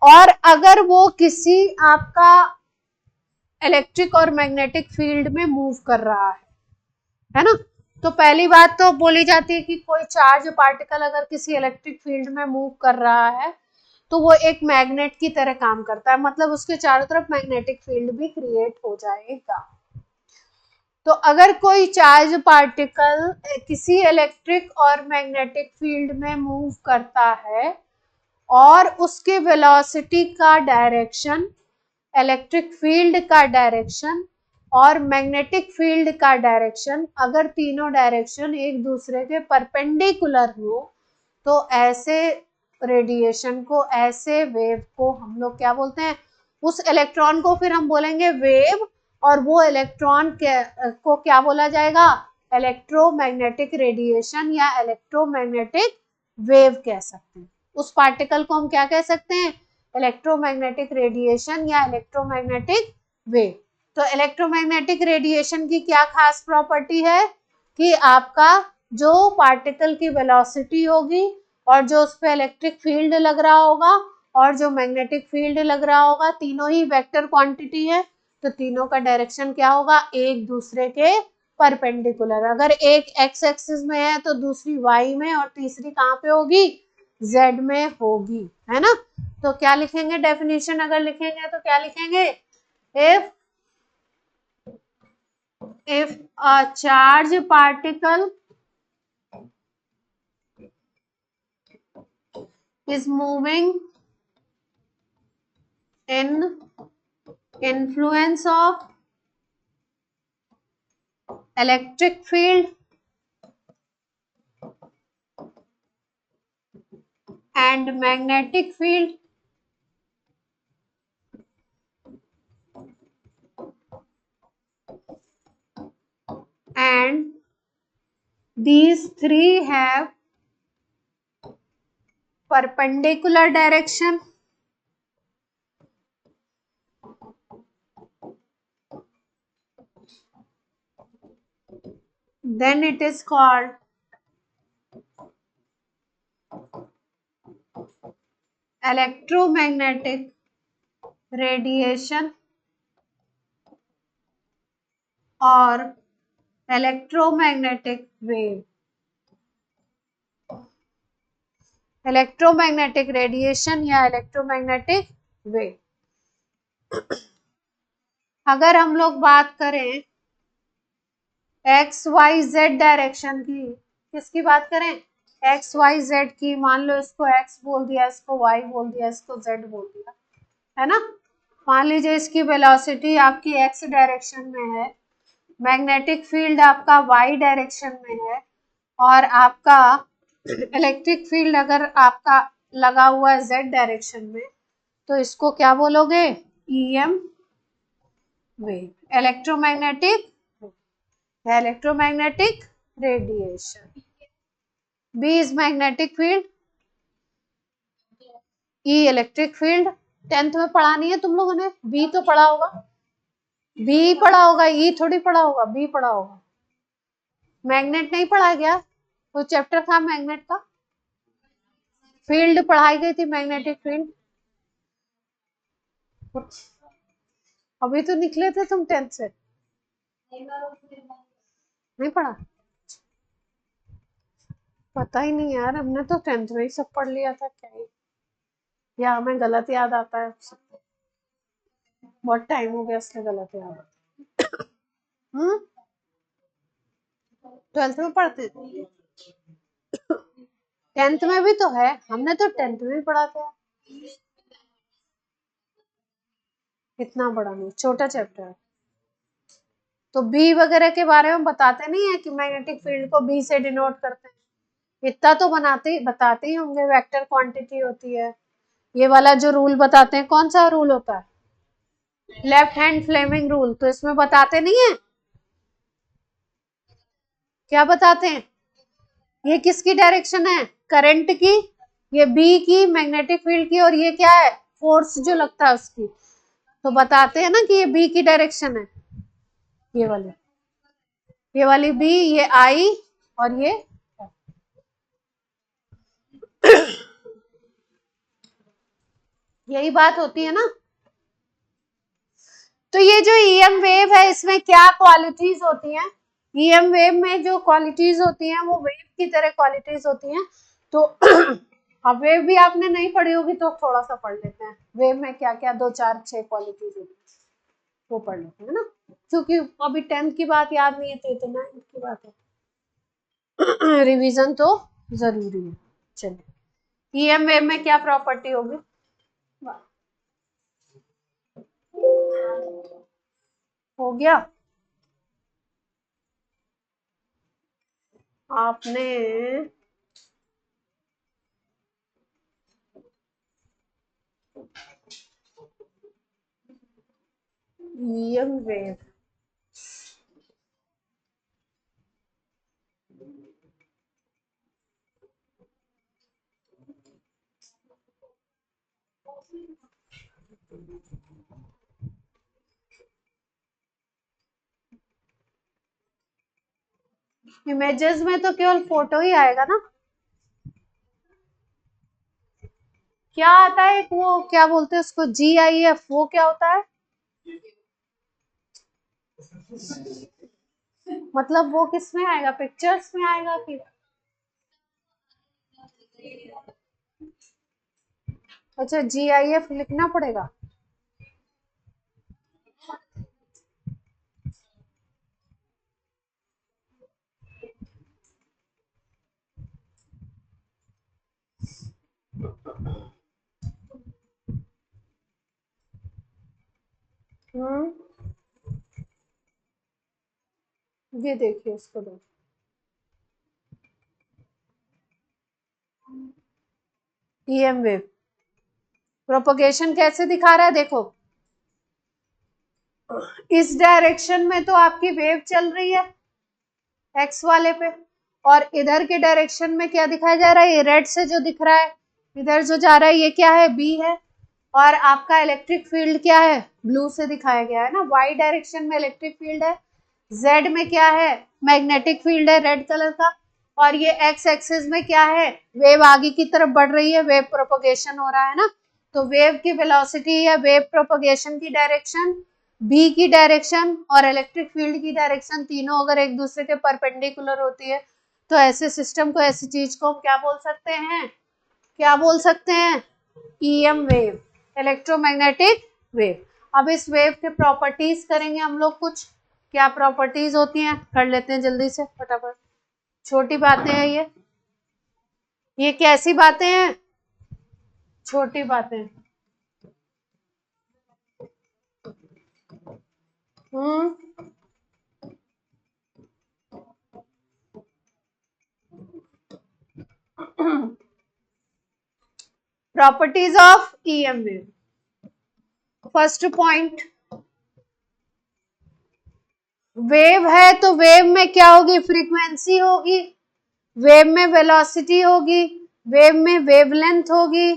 और अगर वो किसी आपका इलेक्ट्रिक और मैग्नेटिक फील्ड में मूव कर रहा है ना, तो पहली बात तो बोली जाती है कि कोई चार्ज पार्टिकल अगर किसी इलेक्ट्रिक फील्ड में मूव कर रहा है तो वो एक मैग्नेट की तरह काम करता है, मतलब उसके चारों तरफ मैग्नेटिक फील्ड भी क्रिएट हो जाएगा। तो अगर कोई चार्ज पार्टिकल किसी इलेक्ट्रिक और मैग्नेटिक फील्ड में मूव करता है और उसके वेलोसिटी का डायरेक्शन, इलेक्ट्रिक फील्ड का डायरेक्शन और मैग्नेटिक फील्ड का डायरेक्शन, अगर तीनों डायरेक्शन एक दूसरे के परपेंडिकुलर हो तो ऐसे रेडिएशन को, ऐसे वेव को हम लोग क्या बोलते हैं, उस इलेक्ट्रॉन को फिर हम बोलेंगे वेव, और वो इलेक्ट्रॉन को क्या बोला जाएगा, इलेक्ट्रोमैग्नेटिक रेडिएशन या इलेक्ट्रोमैग्नेटिक वेव कह सकते हैं। उस पार्टिकल को हम क्या कह सकते हैं, इलेक्ट्रोमैग्नेटिक रेडिएशन या इलेक्ट्रोमैग्नेटिक वेव। तो इलेक्ट्रोमैग्नेटिक रेडिएशन की क्या खास प्रॉपर्टी है कि आपका जो पार्टिकल की वेलोसिटी होगी और जो उस पर इलेक्ट्रिक फील्ड लग रहा होगा और जो मैग्नेटिक फील्ड लग रहा होगा, तीनों ही वेक्टर क्वांटिटी है, तो तीनों का डायरेक्शन क्या होगा, एक दूसरे के परपेंडिकुलर। अगर एक एक्स एक्सिस में है तो दूसरी वाई में और तीसरी कहाँ पे होगी, जेड में होगी, है ना। तो क्या लिखेंगे डेफिनेशन, अगर लिखेंगे तो क्या लिखेंगे, if a charge particle is moving in influence of electric field and magnetic field, and these three have perpendicular direction, then it is called electromagnetic radiation or electromagnetic wave। Electromagnetic radiation या इलेक्ट्रोमैग्नेटिक वेव। अगर हम लोग बात करें एक्स वाई जेड डायरेक्शन की, किसकी बात करें, एक्स वाई जेड की, मान लो इसको एक्स बोल दिया, इसको वाई बोल दिया, इसको जेड बोल दिया, है ना। मान लीजिए इसकी वेलोसिटी आपकी एक्स डायरेक्शन में है, मैग्नेटिक फील्ड आपका वाई डायरेक्शन में है, और आपका इलेक्ट्रिक फील्ड अगर आपका लगा हुआ है जेड डायरेक्शन में, तो इसको क्या बोलोगे, EM wave, electromagnetic, electromagnetic radiation. B is magnetic field, E electric field, 10th में पढ़ा नहीं है तुम लोगों ने, बी तो पढ़ा होगा, बी पढ़ा होगा, ई थोड़ी पढ़ा होगा, बी पढ़ा होगा। मैग्नेट नहीं पढ़ा गया, वो चैप्टर था मैग्नेट का, फील्ड पढ़ाई गई थी, मैग्नेटिक फील्ड। अभी तो निकले थे तुम 10th से, नहीं पढ़ा, पता ही नहीं यार, हमने तो 10th में ही सब पढ़ लिया था, क्या ही, या हमें गलत याद आता है, बहुत टाइम हो गया इसलिए गलत याद आता। 12th में पढ़ते, 10th में भी तो है, हमने तो 10th में भी पढ़ा था, इतना बड़ा नहीं, छोटा चैप्टर है। तो बी वगैरह के बारे में बताते नहीं है कि मैग्नेटिक फील्ड को बी से डिनोट करते हैं, इतना तो बताते ही होंगे, वेक्टर क्वांटिटी होती है, ये वाला जो रूल बताते हैं, कौन सा रूल होता है, लेफ्ट हैंड फ्लेमिंग रूल, तो इसमें बताते नहीं है, क्या बताते हैं, ये किसकी डायरेक्शन है, करंट की, ये बी की, मैग्नेटिक फील्ड की, और ये क्या है, फोर्स जो लगता है उसकी, तो बताते हैं ना कि ये बी की डायरेक्शन है, ये वाली बी, ये आई, और ये यही बात होती है ना। तो ये जो ईएम वेव है, इसमें क्या क्वालिटीज होती हैं, ईएम वेव में जो क्वालिटीज होती हैं वो वेव की तरह क्वालिटीज होती हैं। तो अब वेव भी आपने नहीं पढ़ी होगी तो थोड़ा सा पढ़ लेते हैं, वेव में क्या क्या 2 4 6 क्वालिटीज होती है वो पढ़ लेते हैं ना, क्योंकि अभी 10th की बात याद नहीं है तो 9th की बात है, रिवीजन तो जरूरी है। चलिए, ईएम वेव में क्या प्रॉपर्टी होगी, हो गया, आपने ईएम वेव इमेजेस में तो केवल फोटो ही आएगा ना, क्या आता है वो, क्या बोलते हैं उसको, GIF, वो क्या होता है, मतलब वो किस में आएगा, पिक्चर्स में आएगा कि, अच्छा GIF लिखना पड़ेगा, ये देखिए इसको दो, ईएम वेव प्रोपगेशन कैसे दिखा रहा है, देखो इस डायरेक्शन में तो आपकी वेव चल रही है एक्स वाले पे, और इधर के डायरेक्शन में क्या दिखाया जा रहा है, ये रेड से जो दिख रहा है, इधर जो जा रहा है ये क्या है, बी है, और आपका इलेक्ट्रिक फील्ड क्या है, ब्लू से दिखाया गया है ना, वाई डायरेक्शन में इलेक्ट्रिक फील्ड है, जेड में क्या है, मैग्नेटिक फील्ड है रेड कलर का, और ये एक्स एक्सिस में क्या है, वेव आगे की तरफ बढ़ रही है, वेव प्रोपगेशन हो रहा है ना, तो वेव की वेलोसिटी या वेव प्रोपगेशन की डायरेक्शन, बी की डायरेक्शन और इलेक्ट्रिक फील्ड की डायरेक्शन, तीनों अगर एक दूसरे के परपेंडिकुलर होती है तो ऐसे सिस्टम को, ऐसी चीज को हम क्या बोल सकते हैं, क्या बोल सकते हैं, ईएम वेव, इलेक्ट्रोमैग्नेटिक वेव। अब इस वेव के प्रॉपर्टीज करेंगे हम लोग, कुछ क्या प्रॉपर्टीज होती हैं कर लेते हैं जल्दी से फटाफट, छोटी बातें हैं ये कैसी बातें हैं, छोटी बातें, properties of EM wave, first point, wave है तो वेव में क्या होगी, फ्रीक्वेंसी होगी, वेव में वेलोसिटी होगी, वेव में वेवलेंथ होगी,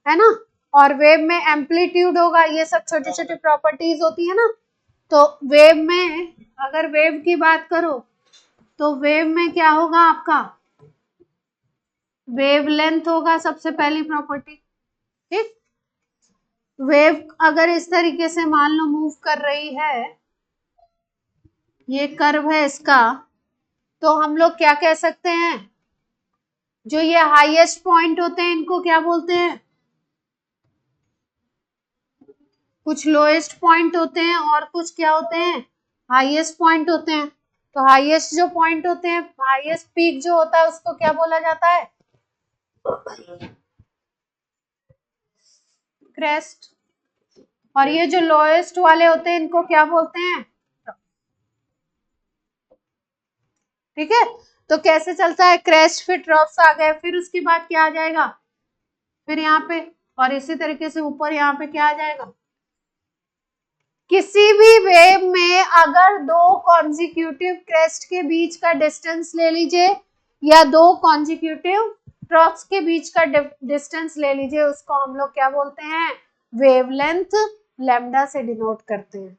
है ना, और वेव में एम्पलीट्यूड होगा, ये सब छोटी छोटी प्रॉपर्टीज होती है ना। तो वेव में, अगर वेव की बात करो तो वेव में क्या होगा आपका, वेवलेंथ होगा सबसे पहली प्रॉपर्टी। ठीक, वेव अगर इस तरीके से मान लो मूव कर रही है, ये कर्व है इसका, तो हम लोग क्या कह सकते हैं, जो ये हाईएस्ट पॉइंट होते हैं इनको क्या बोलते हैं, कुछ लोएस्ट पॉइंट होते हैं और कुछ क्या होते हैं, हाईएस्ट पॉइंट होते हैं। तो हाईएस्ट जो पॉइंट होते हैं, हाईएस्ट पीक जो होता है उसको क्या बोला जाता है, क्रेस्ट। और ये जो लोएस्ट वाले होते हैं इनको क्या बोलते हैं, ठीक है। तो कैसे चलता है, क्रेस्ट फिर ट्रफ्स आ गए, फिर उसके बाद क्या आ जाएगा, फिर यहाँ पे, और इसी तरीके से ऊपर यहाँ पे क्या आ जाएगा। किसी भी वेव में अगर दो कॉन्जिक्यूटिव क्रेस्ट के बीच का डिस्टेंस ले लीजिए या दो कॉन्जिक्यूटिव ट्रफ्स के बीच का डिस्टेंस ले लीजिए, उसको हम लोग क्या बोलते हैं, वेवलेंथ लैम्डा से डिनोट करते हैं।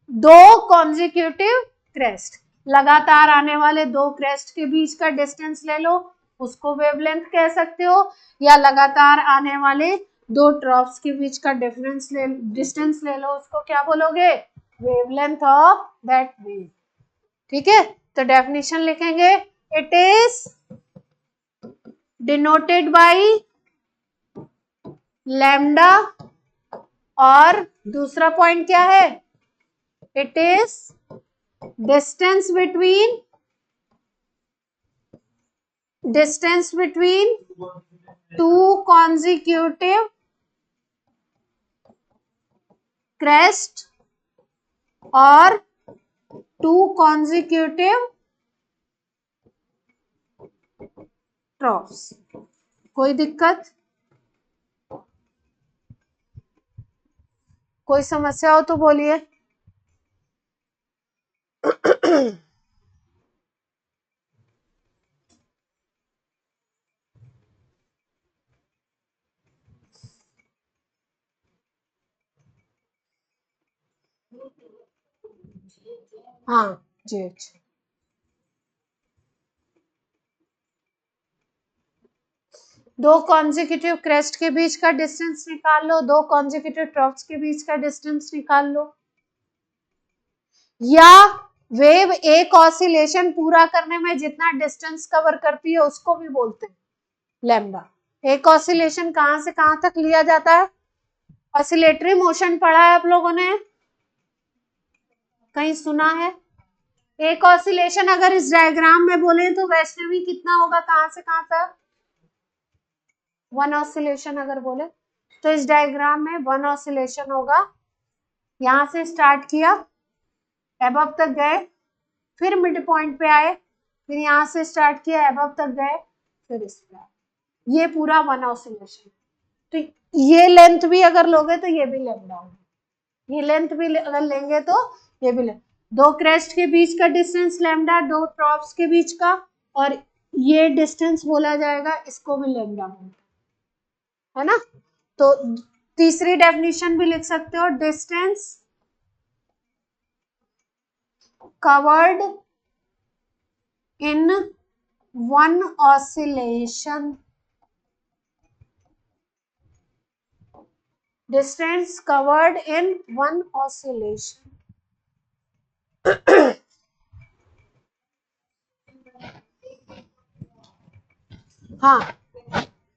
दो कॉन्जिक्यूटिव क्रेस्ट, लगातार आने वाले दो क्रेस्ट के बीच का डिस्टेंस ले लो, उसको वेवलेंथ कह सकते हो, या लगातार आने वाले दो ट्रफ्स के बीच का डिस्टेंस ले लो, उसको क्या बोलोगे, वेवलेंथ ऑफ दैट वेव। ठीक है, तो डेफिनेशन लिखेंगे, it is denoted by lambda, और दूसरा पॉइंट क्या है, it is distance between two consecutive crest और two consecutive troughs। कोई दिक्कत, कोई समस्या हो तो बोलिए। हाँ जी, अच्छा, दो कॉन्जिक्यूटिव क्रेस्ट के बीच का डिस्टेंस निकाल लो, दो कॉन्जिक्यूटिव ट्रफ्स के बीच का डिस्टेंस निकाल लो, या वेव एक ऑसिलेशन पूरा करने में जितना डिस्टेंस कवर करती है उसको भी बोलते हैं लैम्डा। एक ऑसिलेशन कहां से कहां तक लिया जाता है, ऑसिलेटरी मोशन पढ़ा है आप लोगों ने, कहीं सुना है। एक ऑसिलेशन अगर इस डायग्राम में बोले तो वैष्णवी कितना होगा, कहां से कहां तक, वन ऑसिलेशन अगर बोले तो इस डायग्राम में वन ऑसिलेशन होगा, यहां से स्टार्ट किया, एबव तक गए, फिर मिड पॉइंट पे आए, फिर यहां से स्टार्ट किया, एबव तक गए, फिर इस पे आए, ये पूरा वन ऑसिलेशन। तो ये लेंथ भी अगर लोगे तो ये भी लैम्डा होगा, ये लेंथ भी अगर लेंगे तो ये भी लेंथ, दो क्रेस्ट के बीच का डिस्टेंस लैम्डा, दो ट्रॉप्स के बीच का, और ये डिस्टेंस बोला जाएगा, इसको भी लैम्डा बोलते है ना। तो तीसरी डेफिनेशन भी लिख सकते हो, distance covered in one oscillation, distance covered in one oscillation। हाँ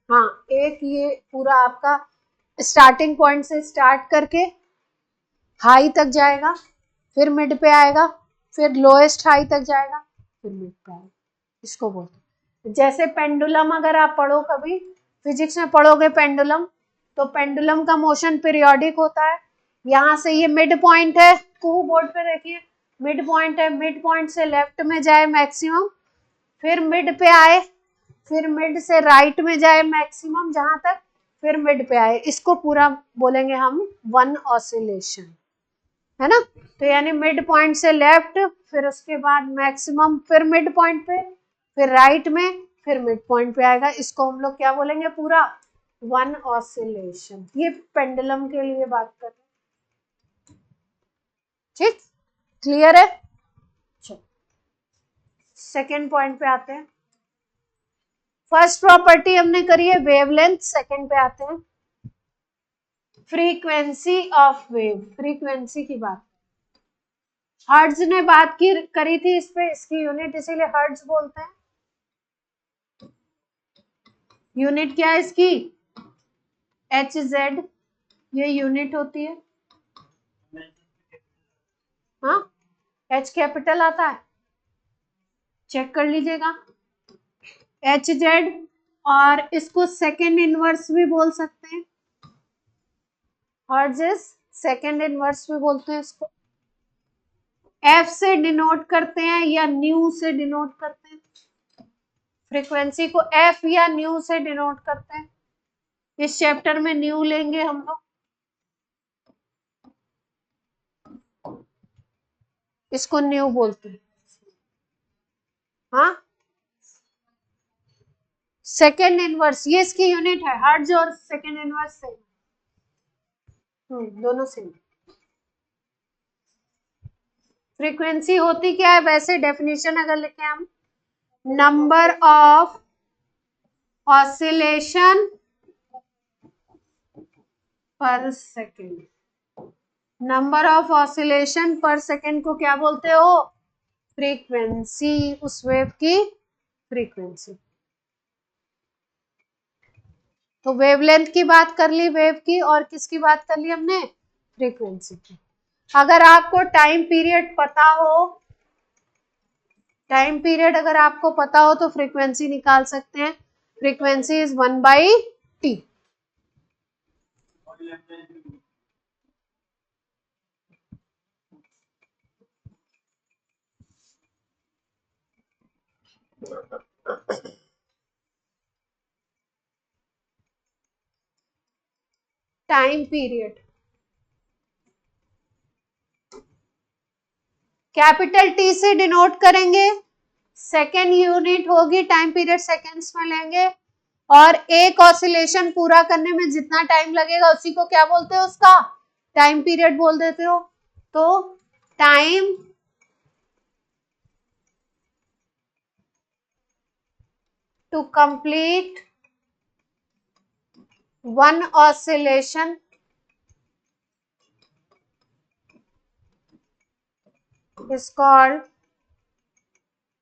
हाँ, एक ये पूरा आपका स्टार्टिंग पॉइंट से स्टार्ट करके हाई तक जाएगा, फिर मिड पे आएगा, फिर लोएस्ट हाई तक जाएगा, फिर मिड पे आएगा, इसको बोलते हैं। जैसे पेंडुलम अगर आप पढ़ो, कभी फिजिक्स में पढ़ोगे पेंडुलम, तो पेंडुलम का मोशन पीरियोडिक होता है। यहाँ से ये मिड पॉइंट है, को बोर्ड पे देखिए, मिड पॉइंट है, मिड पॉइंट से लेफ्ट में जाए मैक्सिमम, फिर मिड पे आए, फिर मिड से राइट में जाए मैक्सिमम जहां तक, फिर मिड पे आए, इसको पूरा बोलेंगे हम वन ऑसिलेशन, है ना। तो यानी मिड पॉइंट से लेफ्ट, फिर उसके बाद मैक्सिमम, फिर मिड पॉइंट पे, फिर राइट में, फिर मिड पॉइंट पे आएगा, इसको हम लोग क्या बोलेंगे, पूरा वन ऑसिलेशन। ये पेंडुलम के लिए बात कर रहे हैं, ठीक, क्लियर है। चलो सेकेंड पॉइंट पे आते हैं। फर्स्ट प्रॉपर्टी हमने करी है वेवलेंथ, सेकेंड पे आते हैं फ्रीक्वेंसी ऑफ वेव। फ्रीक्वेंसी की बात, हर्ट्ज ने बात की करी थी इस पे, इसकी यूनिट इसीलिए हर्ट्ज बोलते हैं। यूनिट क्या है इसकी, HZ, ये यूनिट होती है। हाँ, H कैपिटल आता है, चेक कर लीजिएगा, HZ। और इसको सेकेंड इनवर्स भी बोल सकते हैं, हर्ट्ज इज सेकेंड इनवर्स भी बोलते हैं इसको। F से डिनोट करते हैं या न्यू से डिनोट करते हैं, फ्रीक्वेंसी को F या न्यू से डिनोट करते हैं। इस चैप्टर में न्यू लेंगे हम लोग, इसको न्यू बोलते हैं। हाँ, सेकेंड इनवर्स, ये इसकी यूनिट है, हर्ट्ज और सेकेंड इनवर्स सेम, दोनों सेम। फ्रीक्वेंसी होती क्या है वैसे, डेफिनेशन अगर लिखें हम, नंबर ऑफ ऑसिलेशन पर सेकेंड। नंबर ऑफ ऑसिलेशन पर सेकेंड को क्या बोलते हो, फ्रीक्वेंसी, उस वेव की फ्रीक्वेंसी। तो वेवलेंथ की बात कर ली वेव की, और किसकी बात कर ली हमने, फ्रीक्वेंसी की। अगर आपको टाइम पीरियड पता हो, टाइम पीरियड अगर आपको पता हो तो फ्रीक्वेंसी निकाल सकते हैं। Frequency is 1/T। Time period capital T से डिनोट करेंगे, सेकेंड यूनिट होगी, टाइम पीरियड सेकेंड्स में लेंगे, और एक ऑसिलेशन पूरा करने में जितना टाइम लगेगा उसी को क्या बोलते हो, उसका टाइम पीरियड बोल देते हो। तो time to complete one oscillation is called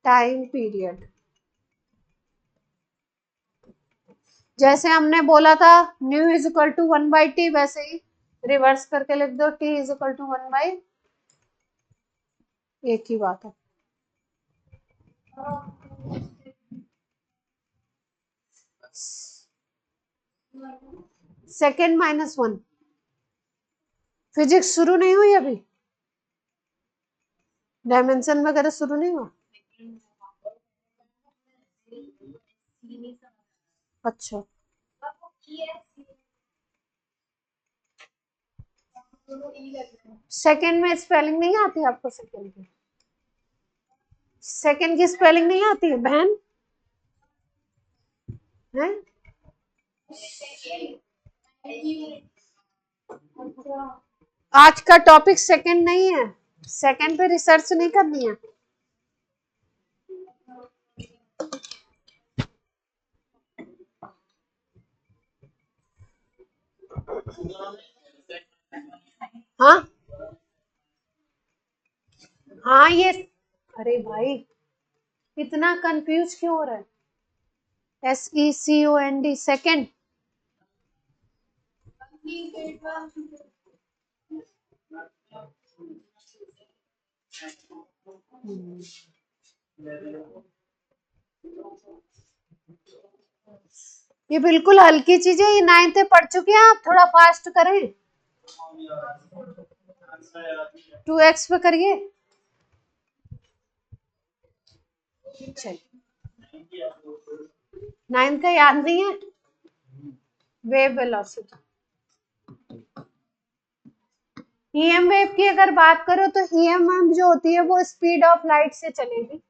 time period. जैसे हमने बोला था new is equal to 1/T, वैसे ही रिवर्स करके लिख दो, T इज इक्वल टू 1/, एक ही बात है। सेकेंड -1, फिजिक्स शुरू नहीं हुई अभी, डायमेंशन वगैरह शुरू नहीं हुआ। अच्छा, सेकेंड में स्पेलिंग नहीं आती आपको, सेकेंड की, सेकेंड की स्पेलिंग नहीं आती है बहन, है? आज का टॉपिक सेकेंड नहीं है, सेकेंड पे रिसर्च नहीं करनी है। हाँ हाँ, ये, अरे भाई इतना कंफ्यूज क्यों हो रहा है, SECOND सेकेंड। ये बिल्कुल हल्की चीज है, ये 9th पढ़ चुके हैं आप, थोड़ा फास्ट करें। 2x पे करिए, चलिए 9th का याद नहीं है, वेव वेलोसिटी। EM वेव की अगर बात करो तो EM जो होती है वो स्पीड ऑफ लाइट से चलेगी।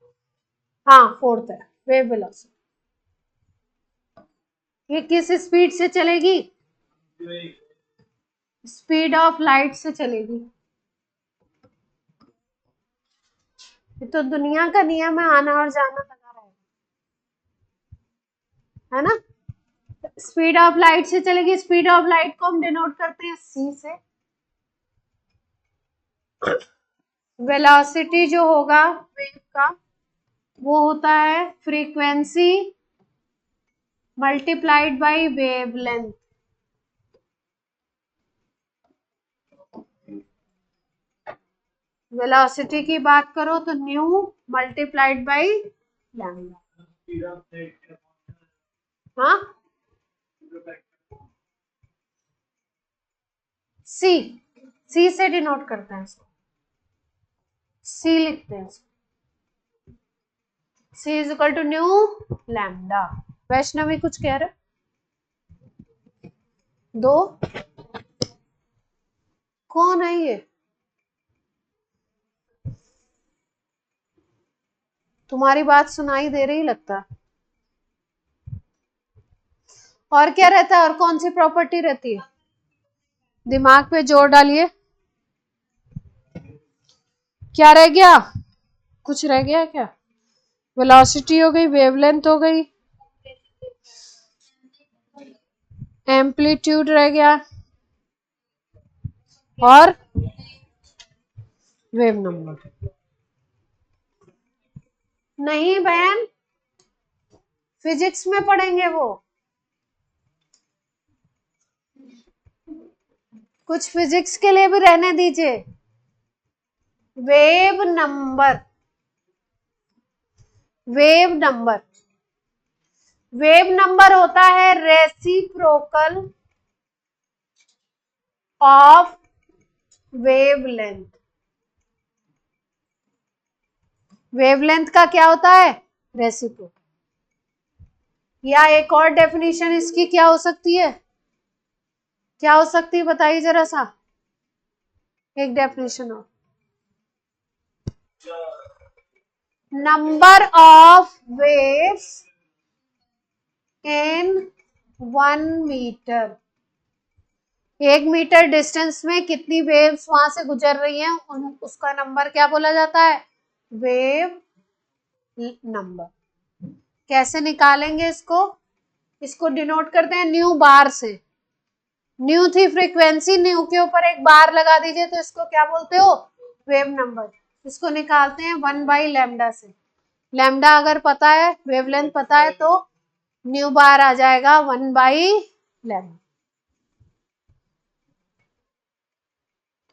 हाँ, 4th है वेव वेलोसिटी। ये किस स्पीड से चलेगी? स्पीड ऑफ लाइट से चलेगी। ये तो दुनिया का नियम है, आना और जाना लगा रहेगा, है ना। स्पीड ऑफ लाइट से चलेगी। स्पीड ऑफ लाइट को हम डिनोट करते हैं c से। वेलोसिटी जो होगा वेव का वो होता है frequency multiplied by wavelength. Velocity की बात करो तो न्यू मल्टीप्लाइड बाय लैम्डा। हाँ, सी, सी से डिनोट करते हैं इसको, सी लिखते हैं इसको। C is equal to nu lambda. Vaishnavi कुछ कह रहे? दो कौन है ये? तुम्हारी बात सुनाई दे रही लगता। और क्या रहता है? और कौन सी प्रॉपर्टी रहती है? दिमाग पे जोर डालिए। क्या रह गया? कुछ रह गया क्या? वेलोसिटी हो गई, वेवलेंथ हो गई, एम्पलीट्यूड रह गया और वेव नंबर। नहीं बहन, फिजिक्स में पढ़ेंगे वो। कुछ फिजिक्स के लिए भी रहने दीजिए। Wave number, wave number, wave number होता है रेसिप्रोकल ऑफ वेवलेंथ। वेवलेंथ का क्या होता है? रेसिप्रोकल। या एक और डेफिनेशन इसकी क्या हो सकती है? क्या हो सकती है बताइए जरा सा, एक डेफिनेशन और। Number of waves in 1 metre. 1 metre distance में कितनी वेव्स वहां से गुजर रही हैं, उसका नंबर क्या बोला जाता है? Wave number. कैसे निकालेंगे इसको? इसको डिनोट करते हैं न्यू बार से। न्यू थी फ्रीक्वेंसी, न्यू के ऊपर एक बार लगा दीजिए तो इसको क्या बोलते हो? Wave number. इसको निकालते हैं 1 बाई लैम्डा से। लैम्डा अगर पता है, वेवलेंथ पता है, तो न्यू बार आ जाएगा 1 बाई लैम्डा।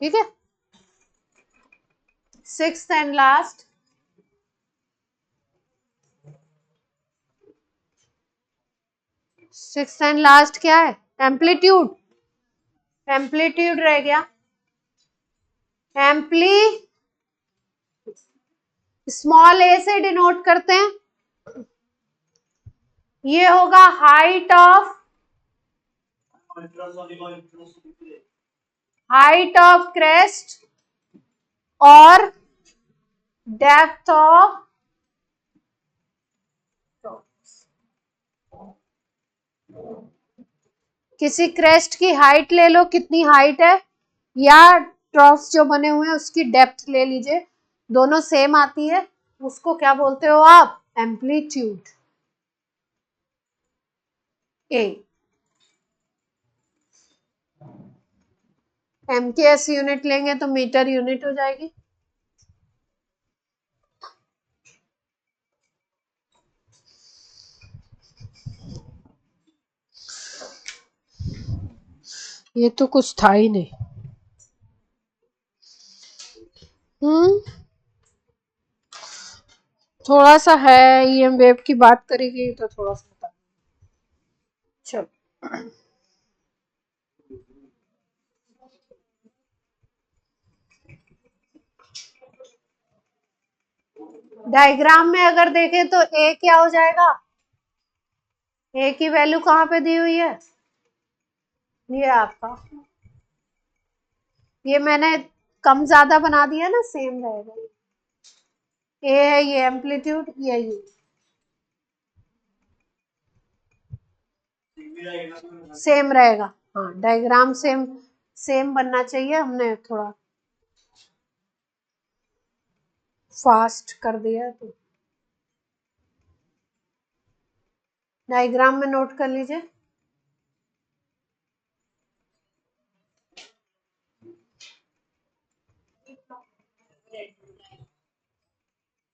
ठीक है। 6th and last, six and last क्या है? एम्पलीट्यूड। एम्पलीट्यूड रह गया। एम्पली स्मॉल ए से डिनोट करते हैं। ये होगा हाइट ऑफ क्रेस्ट और डेप्थ ऑफ किसी क्रेस्ट की हाइट ले लो, कितनी हाइट है, या ट्रॉफ्स जो बने हुए हैं उसकी डेप्थ ले लीजिए, दोनों सेम आती है, उसको क्या बोलते हो आप? एम्पलीट्यूड। ए एम के एस यूनिट लेंगे तो मीटर यूनिट हो जाएगी। ये तो कुछ था ही नहीं। थोड़ा सा है, ईएम वेव की बात करेगी तो थोड़ा सा बता। चलो, डायग्राम में अगर देखें तो ए क्या हो जाएगा? ए की वैल्यू कहाँ पे दी हुई है? ये आपका, ये मैंने कम ज्यादा बना दिया ना, सेम रहेगा। ए है ये एम्पलीट्यूड, ये सेम रहेगा। हाँ, डायग्राम सेम बनना चाहिए। हमने थोड़ा फास्ट कर दिया, तो डायग्राम में नोट कर लीजिए।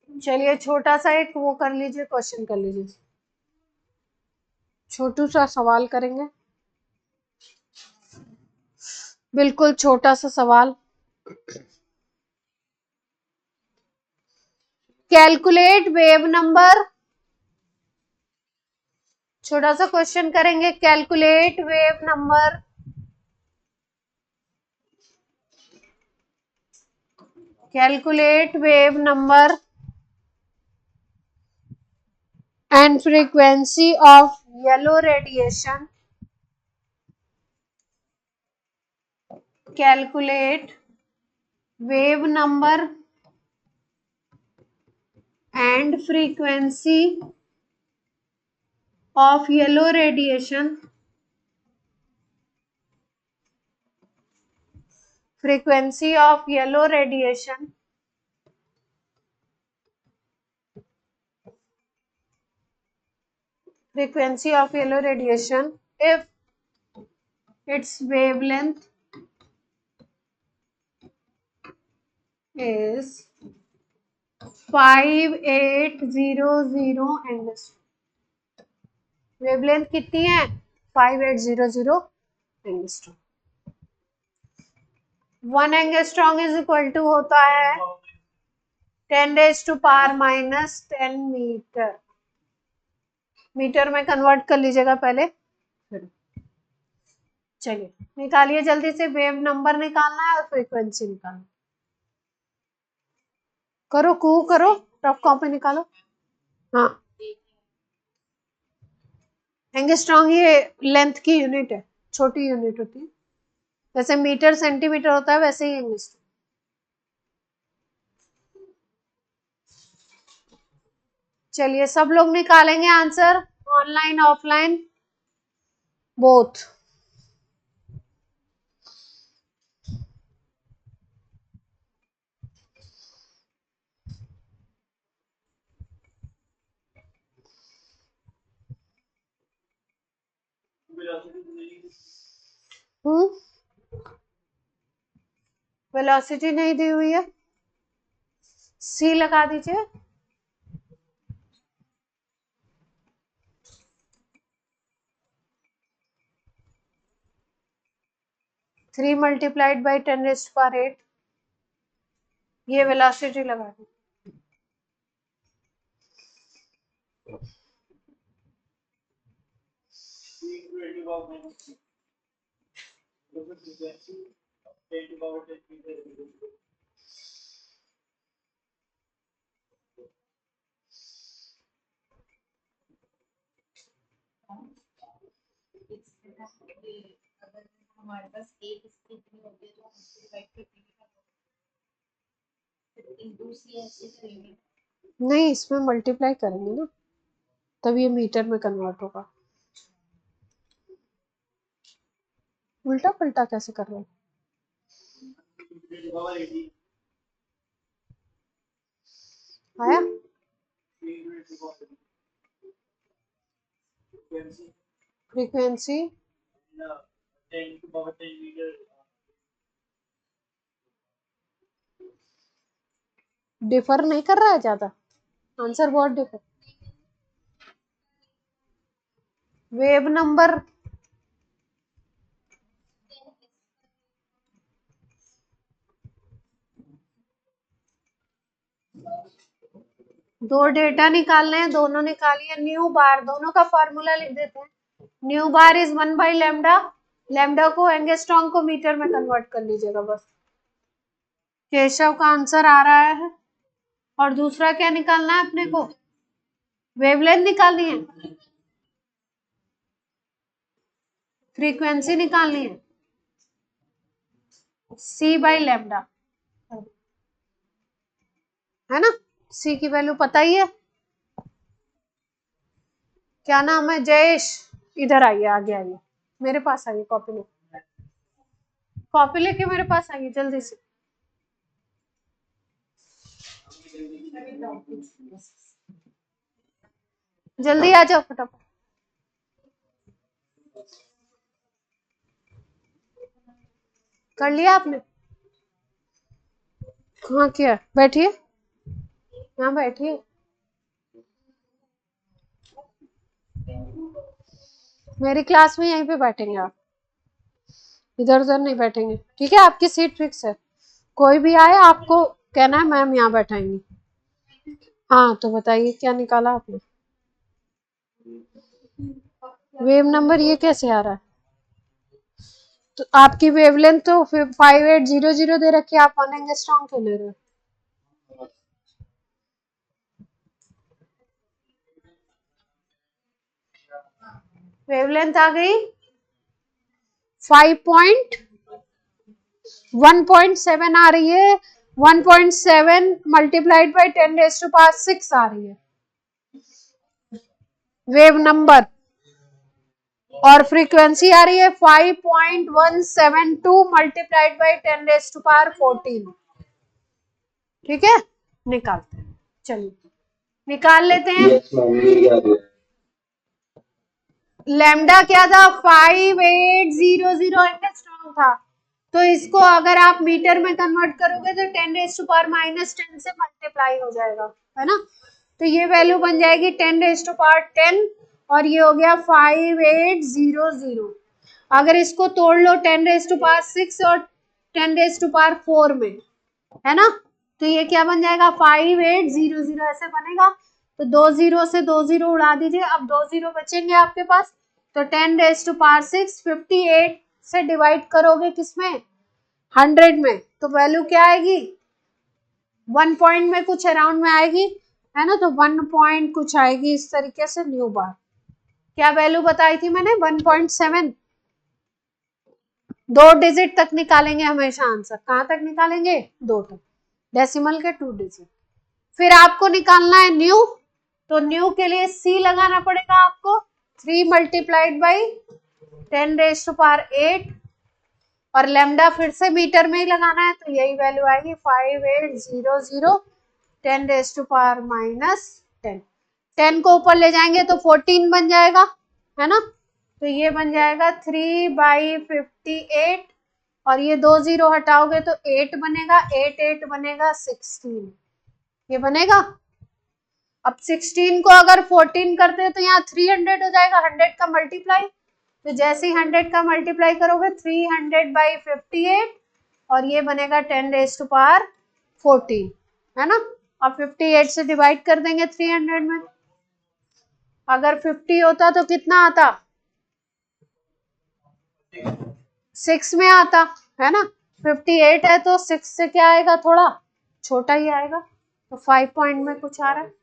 चलिए छोटा सा एक वो कर लीजिए, क्वेश्चन कर लीजिए, छोटू सा सवाल करेंगे, बिल्कुल छोटा सा सवाल। कैलकुलेट वेव नंबर, छोटा सा क्वेश्चन करेंगे। Calculate wave number and frequency of yellow radiation. Calculate wave number and frequency of yellow radiation. Frequency of yellow radiation. Frequency of yellow radiation if its wavelength is 5800 angstrom. Wavelength कितनी है? 5800 angstrom. 1 angstrom is equal to होता है 10⁻⁻10 मीटर। मीटर में कन्वर्ट कर लीजिएगा पहले। चलिए निकालिए जल्दी से, वेव नंबर निकालना है और फ्रीक्वेंसी निकालना। करो करो, रफ कॉपी निकालो। हाँ, एंगस्ट्रॉम ये लेंथ की यूनिट है, छोटी यूनिट होती है। जैसे मीटर सेंटीमीटर होता है, वैसे ही एंगस्ट्रॉम। चलिए सब लोग निकालेंगे answer, online offline both. Velocity नहीं दी हुई है, सी लगा दीजिए। थ्री मल्टीप्लाइड बाई 10⁸, ये वेलोसिटी लगा दी। हमारे पास एक स्थिति होती है तो हम नहीं, इसमें मल्टीप्लाई करेंगे ना, तब ये मीटर में कन्वर्ट होगा। उल्टा पलटा कैसे कर रहे हैं? आया? फ्रीक्वेंसी डिफर नहीं कर रहा है ज्यादा, आंसर बहुत डिफर। वेव नंबर दो डेटा निकालने हैं, दोनों निकालिए। न्यू बार, दोनों का फॉर्मूला लिख देते हैं। Nu bar is 1/λ। लैम्डा को एंगस्ट्रॉम को मीटर में कन्वर्ट कर लीजिएगा बस। केशव का आंसर आ रहा है। और दूसरा क्या निकालना है अपने को? वेवलेंथ निकालनी है, फ्रीक्वेंसी निकालनी है, c/λ है ना। c की वैल्यू पता ही है। क्या नाम है? जयेश। इधर आइए, आगे आइए, मेरे पास आइए, कॉपी लेके मेरे पास आइए जल्दी से। जल्दी आ जाओ फटाफट। कर लिया आपने? हाँ किया, बैठिए, यहाँ बैठिए। मेरी क्लास में यहीं पे बैठेंगे आप, इधर उधर नहीं बैठेंगे, ठीक है? आपकी सीट फिक्स है, कोई भी आए आपको कहना है मैम यहाँ बैठाएंगी। हाँ तो बताइए क्या निकाला आपने? वेव नंबर ये कैसे आ रहा है? तो आपकी वेवलेंथ तो 5800 दे रखी है, आप 1 एंगस्ट्रॉम क्यों ले रहे हो? वेवलेंथ आ गई 1.7 आ रही है, 1.7 मल्टीप्लाइड बाई 10⁻⁶ आ रही है वेव नंबर, और फ्रीक्वेंसी आ रही है 5.172 मल्टीप्लाइड बाई 10⁻14। ठीक है, निकालते हैं, चलिए निकाल लेते हैं। Yes, ma'am, मिल गया तो। लैम्डा क्या था? 5800 एंगस्ट्रॉम था, तो इसको अगर आप मीटर में कन्वर्ट करोगे तो 10⁻10 से मल्टीप्लाई हो जाएगा, है ना? तो ये वैल्यू बन जाएगी 10⁻10, और ये हो गया 5800। अगर इसको तोड़ लो 10⁻6 और 10⁻4 में, है ना, तो ये क्या बन जाएगा? 5800 ऐसे बनेगा। तो 2 जीरो से 2 जीरो उड़ा दीजिए, अब 2 जीरो बचेंगे आपके पास, तो 10⁻6 58 से डिवाइड करोगे किसमें? 100 में, तो वैल्यू क्या आएगी? 1 पॉइंट में कुछ अराउंड में आएगी, है ना? तो 1 पॉइंट कुछ आएगी इस तरीके से न्यू बार। क्या वैल्यू बताई थी मैंने? 1.7। 2 डिजिट तक निकालेंगे हमेशा आंसर। कहां तक निकालेंगे? 2 तक, डेसिमल के 2 डिजिट। फिर आपको निकालना है न्यू, तो न्यू के लिए सी लगाना पड़ेगा आपको, 3 मल्टीप्लाइड बाई 10⁸, और लैम्डा फिर से मीटर में ही लगाना है, तो यही वैल्यू आएगी 5800 10⁻⁻10। 10 को ऊपर ले जाएंगे तो 14 बन जाएगा, है ना? तो ये बन जाएगा 3/58, और ये 2 जीरो हटाओगे तो 8 बनेगा, 8 बनेगा 16, ये बनेगा। अब 16 को अगर 14 करते हैं तो यहाँ 300 हो जाएगा, 100 का मल्टीप्लाई, तो जैसे ही 100 का मल्टीप्लाई करोगे 300/58, और ये बनेगा 10⁻14, है ना? अब 58 से डिवाइड कर देंगे 300 में, अगर 50 होता तो कितना आता? 6 में आता, है ना? 58 है तो 6 से क्या आएगा? थोड़ा छोटा ही आएगा, तो 5 पॉइंट में कुछ आ रहा है।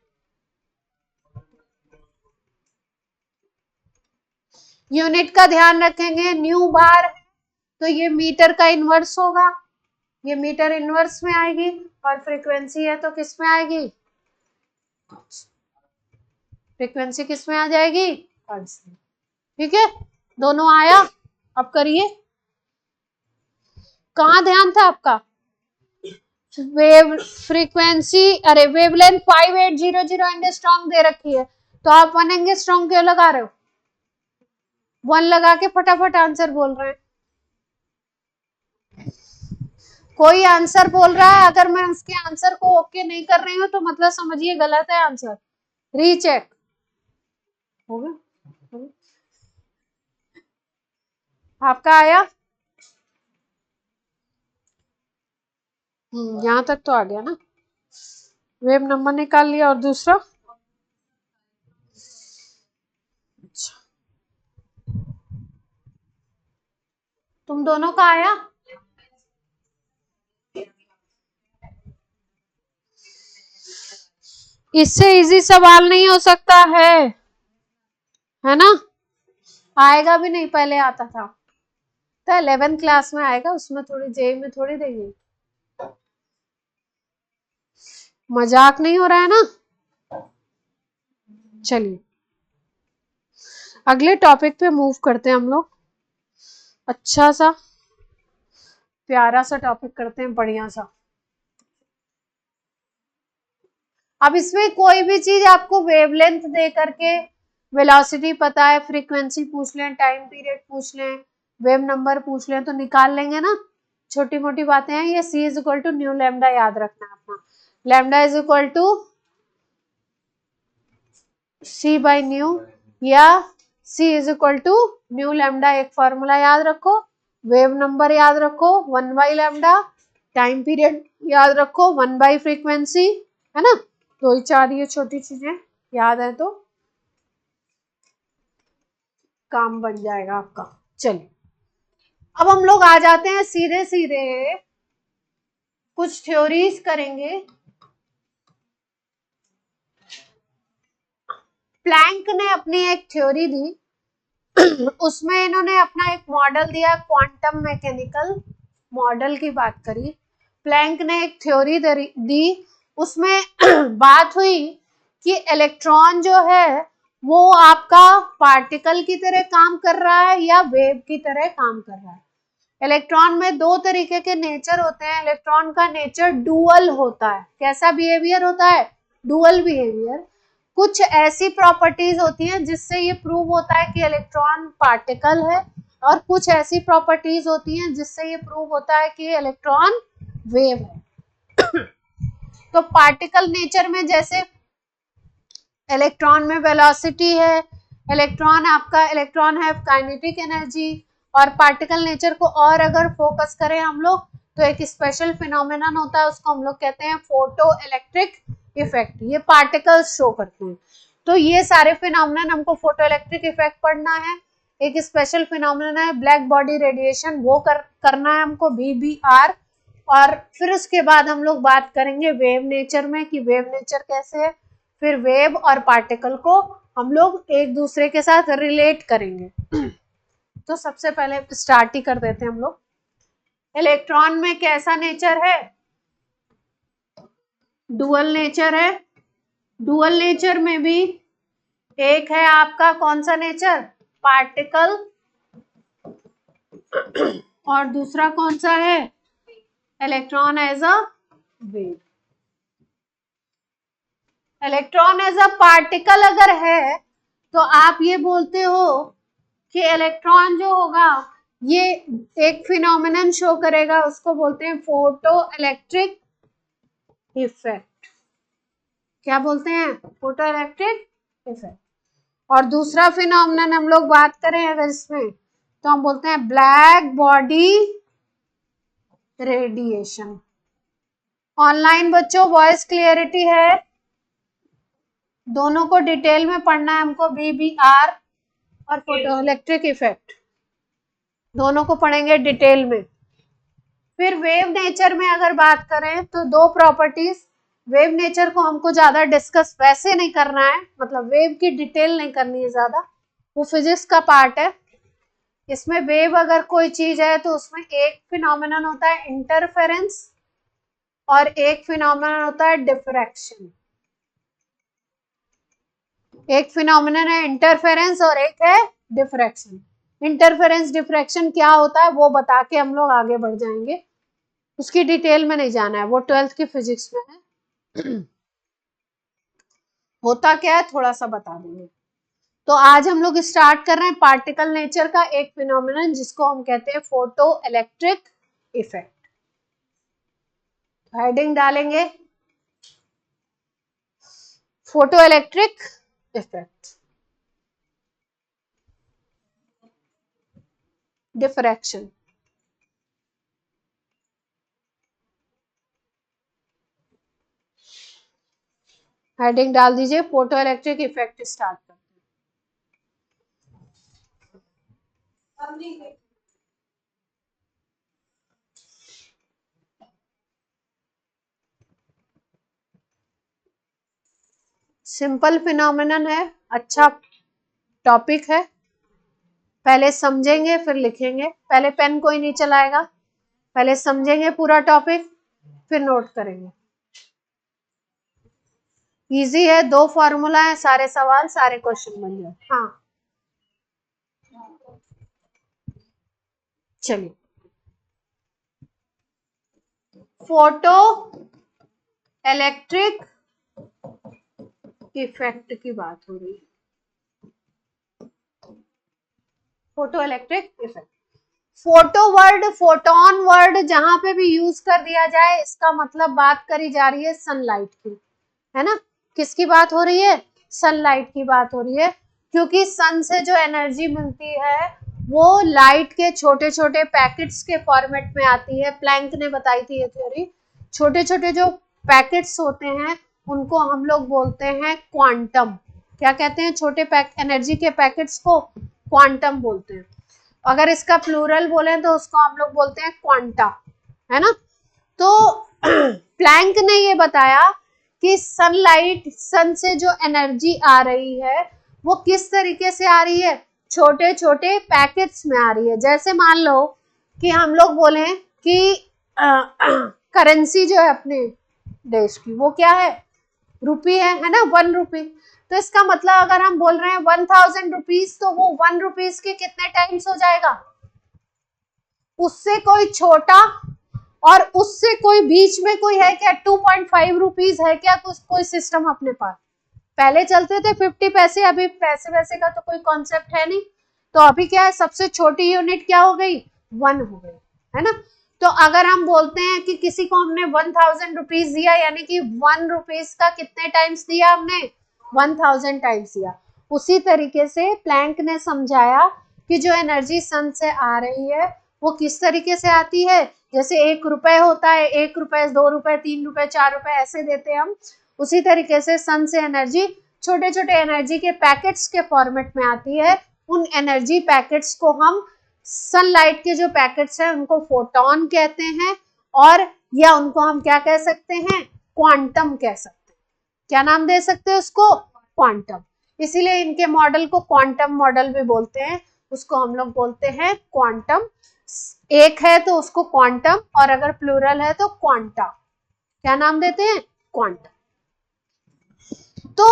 यूनिट का ध्यान रखेंगे, न्यू बार तो ये मीटर का इनवर्स होगा, ये मीटर इनवर्स में आएगी, और फ्रीक्वेंसी है तो किस में आएगी? फ्रीक्वेंसी किस में आ जाएगी? हर्ट्ज में। ठीक है, दोनों आया। अब करिए, कहाँ ध्यान था आपका? वेव फ्रीक्वेंसी, अरे वेवलेंथ 5800 एंगस्ट्रॉम दे रखी है, तो आप 1 एंगस्ट्रॉम क्यों लगा रहे हो? 1 लगा के फटाफट आंसर बोल रहे हैं। कोई आंसर बोल रहा है, अगर मैं उसके आंसर को ओके नहीं कर रही हूँ तो मतलब समझिए गलत है आंसर, रीचेक हो गया। आपका आया? यहाँ तक तो आ गया ना, वेव नंबर निकाल लिया, और दूसरा तुम दोनों का आया? इससे इजी सवाल नहीं हो सकता है ना? आएगा भी नहीं, पहले आता था तो 11th क्लास में आएगा, उसमें थोड़ी जेई में थोड़ी देंगे। मजाक नहीं हो रहा है ना? चलिए अगले टॉपिक पे मूव करते हैं हम लोग। अच्छा सा प्यारा सा टॉपिक करते हैं, बढ़िया सा। अब इसमें कोई भी चीज आपको वेवलेंथ दे करके, वेलोसिटी पता है, फ्रीक्वेंसी पूछ लें, टाइम पीरियड पूछ लें, वेव नंबर पूछ लें तो निकाल लेंगे ना। छोटी मोटी बातें हैं ये। c is equal to nu lambda याद रखना है अपना। Lambda is equal to c by nu या c is equal to nu lambda. एक फॉर्मूला याद रखो, वेव नंबर याद रखो 1 बाई लैम्डा, टाइम पीरियड याद रखो 1 बाई फ्रीक्वेंसी, है ना। दो ही चार ये छोटी चीजें याद है तो काम बन जाएगा आपका। चलिए अब हम लोग आ जाते हैं सीधे सीधे, कुछ थ्योरीज करेंगे। प्लैंक ने अपनी एक थ्योरी दी, उसमें इन्होंने अपना एक मॉडल दिया, क्वांटम मैकेनिकल मॉडल की बात करी। प्लैंक ने एक थ्योरी दी, उसमें बात हुई कि इलेक्ट्रॉन जो है वो आपका पार्टिकल की तरह काम कर रहा है या वेव की तरह काम कर रहा है। इलेक्ट्रॉन में दो तरीके के नेचर होते हैं। इलेक्ट्रॉन का नेचर डुअल होता है। कैसा बिहेवियर होता है? Dual behaviour. कुछ ऐसी प्रॉपर्टीज होती हैं जिससे ये प्रूव होता है कि इलेक्ट्रॉन पार्टिकल है, और कुछ ऐसी प्रॉपर्टीज होती हैं जिससे ये प्रूव होता है कि इलेक्ट्रॉन वेव है। तो पार्टिकल नेचर में जैसे इलेक्ट्रॉन में वेलोसिटी है, इलेक्ट्रॉन है काइनेटिक एनर्जी, और पार्टिकल नेचर को और अगर फोकस करें हम लोग तो एक स्पेशल फिनोमेनन होता है, उसको हम लोग कहते हैं फोटो इलेक्ट्रिक इफेक्ट। ये पार्टिकल्स शो करते हैं। तो ये सारे फिनोमेनन हमको फोटो इलेक्ट्रिक इफेक्ट पढ़ना है। एक स्पेशल फिनोमेनन है ब्लैक बॉडी रेडिएशन, वो करना है हमको VBR। और फिर उसके बाद हम लोग बात करेंगे वेव नेचर में कि वेव नेचर कैसे है। फिर वेव और पार्टिकल को हम लोग एक दूसरे के साथ रिलेट करेंगे। तो सबसे पहले स्टार्ट ही कर देते हैं हम लोग। इलेक्ट्रॉन में कैसा नेचर है? डुअल नेचर है। डुअल नेचर में भी एक है आपका कौन सा नेचर? पार्टिकल। और दूसरा कौन सा है? Electron as a wave. Electron as a particle अगर है तो आप ये बोलते हो कि इलेक्ट्रॉन जो होगा ये एक फिनोमेनन शो करेगा, उसको बोलते हैं फोटो इलेक्ट्रिक इफेक्ट। क्या बोलते हैं? Photo electric effect. और दूसरा फिनोमेनन हम लोग बात करें अगर इसमें तो हम बोलते हैं ब्लैक बॉडी रेडिएशन। ऑनलाइन बच्चों वॉइस क्लियरिटी है? दोनों को डिटेल में पढ़ना है हमको, VBR और फोटो इलेक्ट्रिक इफेक्ट दोनों को पढ़ेंगे डिटेल में। फिर वेव नेचर में अगर बात करें तो दो प्रॉपर्टीज। वेव नेचर को हमको ज्यादा डिस्कस वैसे नहीं करना है, मतलब वेव की डिटेल नहीं करनी है ज्यादा, वो फिजिक्स का पार्ट है। इसमें वेव अगर कोई चीज है तो उसमें एक फिनोमेनन होता है इंटरफेरेंस और एक फिनोमेनन होता है डिफ्रैक्शन। एक फिनोमेनन है इंटरफेरेंस और एक है डिफ्रैक्शन। इंटरफेरेंस डिफ्रैक्शन क्या होता है वो बता के हम लोग आगे बढ़ जाएंगे, उसकी डिटेल में नहीं जाना है, वो 12th की फिजिक्स में है। होता क्या है थोड़ा सा बता देंगे। तो आज हम लोग स्टार्ट कर रहे हैं पार्टिकल नेचर का एक फिनोमेनन जिसको हम कहते हैं फोटो इलेक्ट्रिक इफेक्ट। हेडिंग डालेंगे photo electric effect, diffraction. Heading डाल दीजिए फोटो इलेक्ट्रिक इफेक्ट। स्टार्ट करते हैं। सिंपल फिनोमेनन है, अच्छा टॉपिक है। पहले समझेंगे फिर लिखेंगे। पहले पेन कोई नहीं चलाएगा, पहले समझेंगे पूरा टॉपिक फिर नोट करेंगे। इजी है, दो फॉर्मूला है, सारे सवाल सारे क्वेश्चन बन जाए। हाँ चलिए, फोटो इलेक्ट्रिक इफेक्ट की बात हो रही है। Photo electric effect, photo word, photon word जहां पे भी यूज कर दिया जाए, इसका मतलब बात करी जा रही है सनलाइट की, है ना। किसकी बात हो रही है? सनलाइट की बात हो रही है, क्योंकि सन से जो एनर्जी मिलती है वो लाइट के छोटे छोटे पैकेट्स के फॉर्मेट में आती है। प्लैंक ने बताई थी ये थ्योरी। छोटे छोटे जो पैकेट्स होते हैं उनको हम लोग बोलते हैं क्वांटम। क्या कहते हैं? छोटे एनर्जी के पैकेट्स को क्वांटम बोलते हैं। अगर इसका प्लूरल बोले तो उसको हम लोग बोलते हैं क्वांटा, है ना। तो प्लैंक ने ये बताया कि सनलाइट, सन से जो एनर्जी आ रही है वो किस तरीके से आ रही है? छोटे छोटे पैकेट्स में आ रही है। जैसे मान लो कि हम लोग बोले कि करेंसी जो है अपने देश की वो क्या है? रुपी है ना, 1 रुपी। तो इसका मतलब अगर हम बोल रहे हैं 1000 रुपीज, तो वो 1 रुपीज के कितने टाइम्स हो जाएगा? उससे कोई छोटा और उससे कोई बीच में कोई है क्या? 2.5 रुपीज है क्या कोई सिस्टम अपने पास? पहले चलते थे 50 पैसे, अभी पैसे वैसे का तो कोई कॉन्सेप्ट है नहीं। तो अभी क्या है? सबसे छोटी यूनिट क्या हो गई? 1 हो गई, है ना। तो अगर हम बोलते हैं कि किसी को हमने 1000 रुपीज दिया, यानी कि 1 रुपीज का कितने टाइम्स दिया हमने? 1000 टाइम्स दिया। उसी तरीके से प्लैंक ने समझाया कि जो एनर्जी सन से आ रही है वो किस तरीके से आती है। जैसे 1 रुपए होता है, 1 रुपए, 2 रुपए, 3 रुपए, 4 रुपए ऐसे देते हैं हम। उसी तरीके से सन से एनर्जी छोटे छोटे एनर्जी के पैकेट्स के फॉर्मेट में आती है। उन एनर्जी पैकेट्स को हम, सनलाइट के जो पैकेट्स हैं उनको फोटोन कहते हैं, और या उनको हम क्या कह सकते हैं? क्वांटम कह सकते हैं। क्या नाम दे सकते हैं उसको? क्वांटम। इसीलिए इनके मॉडल को क्वांटम मॉडल भी बोलते हैं। उसको हम लोग बोलते हैं क्वांटम। एक है तो उसको क्वांटम, और अगर प्लूरल है तो क्वांटा। क्या नाम देते हैं? क्वांटम। तो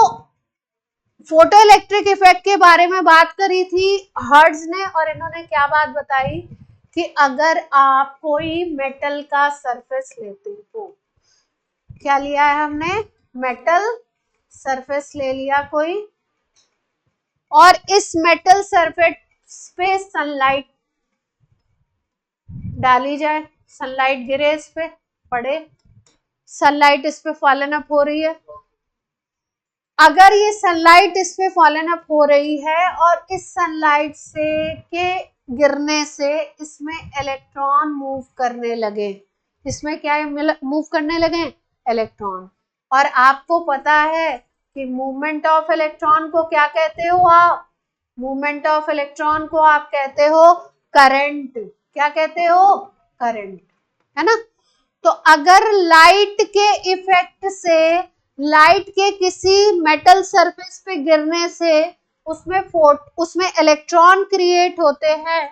फोटो इलेक्ट्रिक इफेक्ट के बारे में बात करी थी हर्ट्ज ने, और इन्होंने क्या बात बताई कि अगर आप कोई मेटल का सरफेस लेते हो, क्या लिया है हमने? मेटल सरफेस ले लिया कोई, और इस मेटल सरफेस पे सनलाइट डाली जाए, सनलाइट गिरे, इस पे पड़े, सनलाइट इस पे फॉलन अप हो रही है। अगर ये सनलाइट इस पे फॉलन अप हो रही है और इस सनलाइट से के गिरने से इसमें इलेक्ट्रॉन मूव करने लगे, इसमें क्या मूव करने लगे? इलेक्ट्रॉन। और आपको पता है कि मूवमेंट ऑफ इलेक्ट्रॉन को क्या कहते हो आप? मूवमेंट ऑफ इलेक्ट्रॉन को आप कहते हो करंट। क्या कहते हो? करंट, है ना। तो अगर लाइट के इफेक्ट से, लाइट के किसी मेटल सरफेस पे गिरने से उसमें इलेक्ट्रॉन क्रिएट होते हैं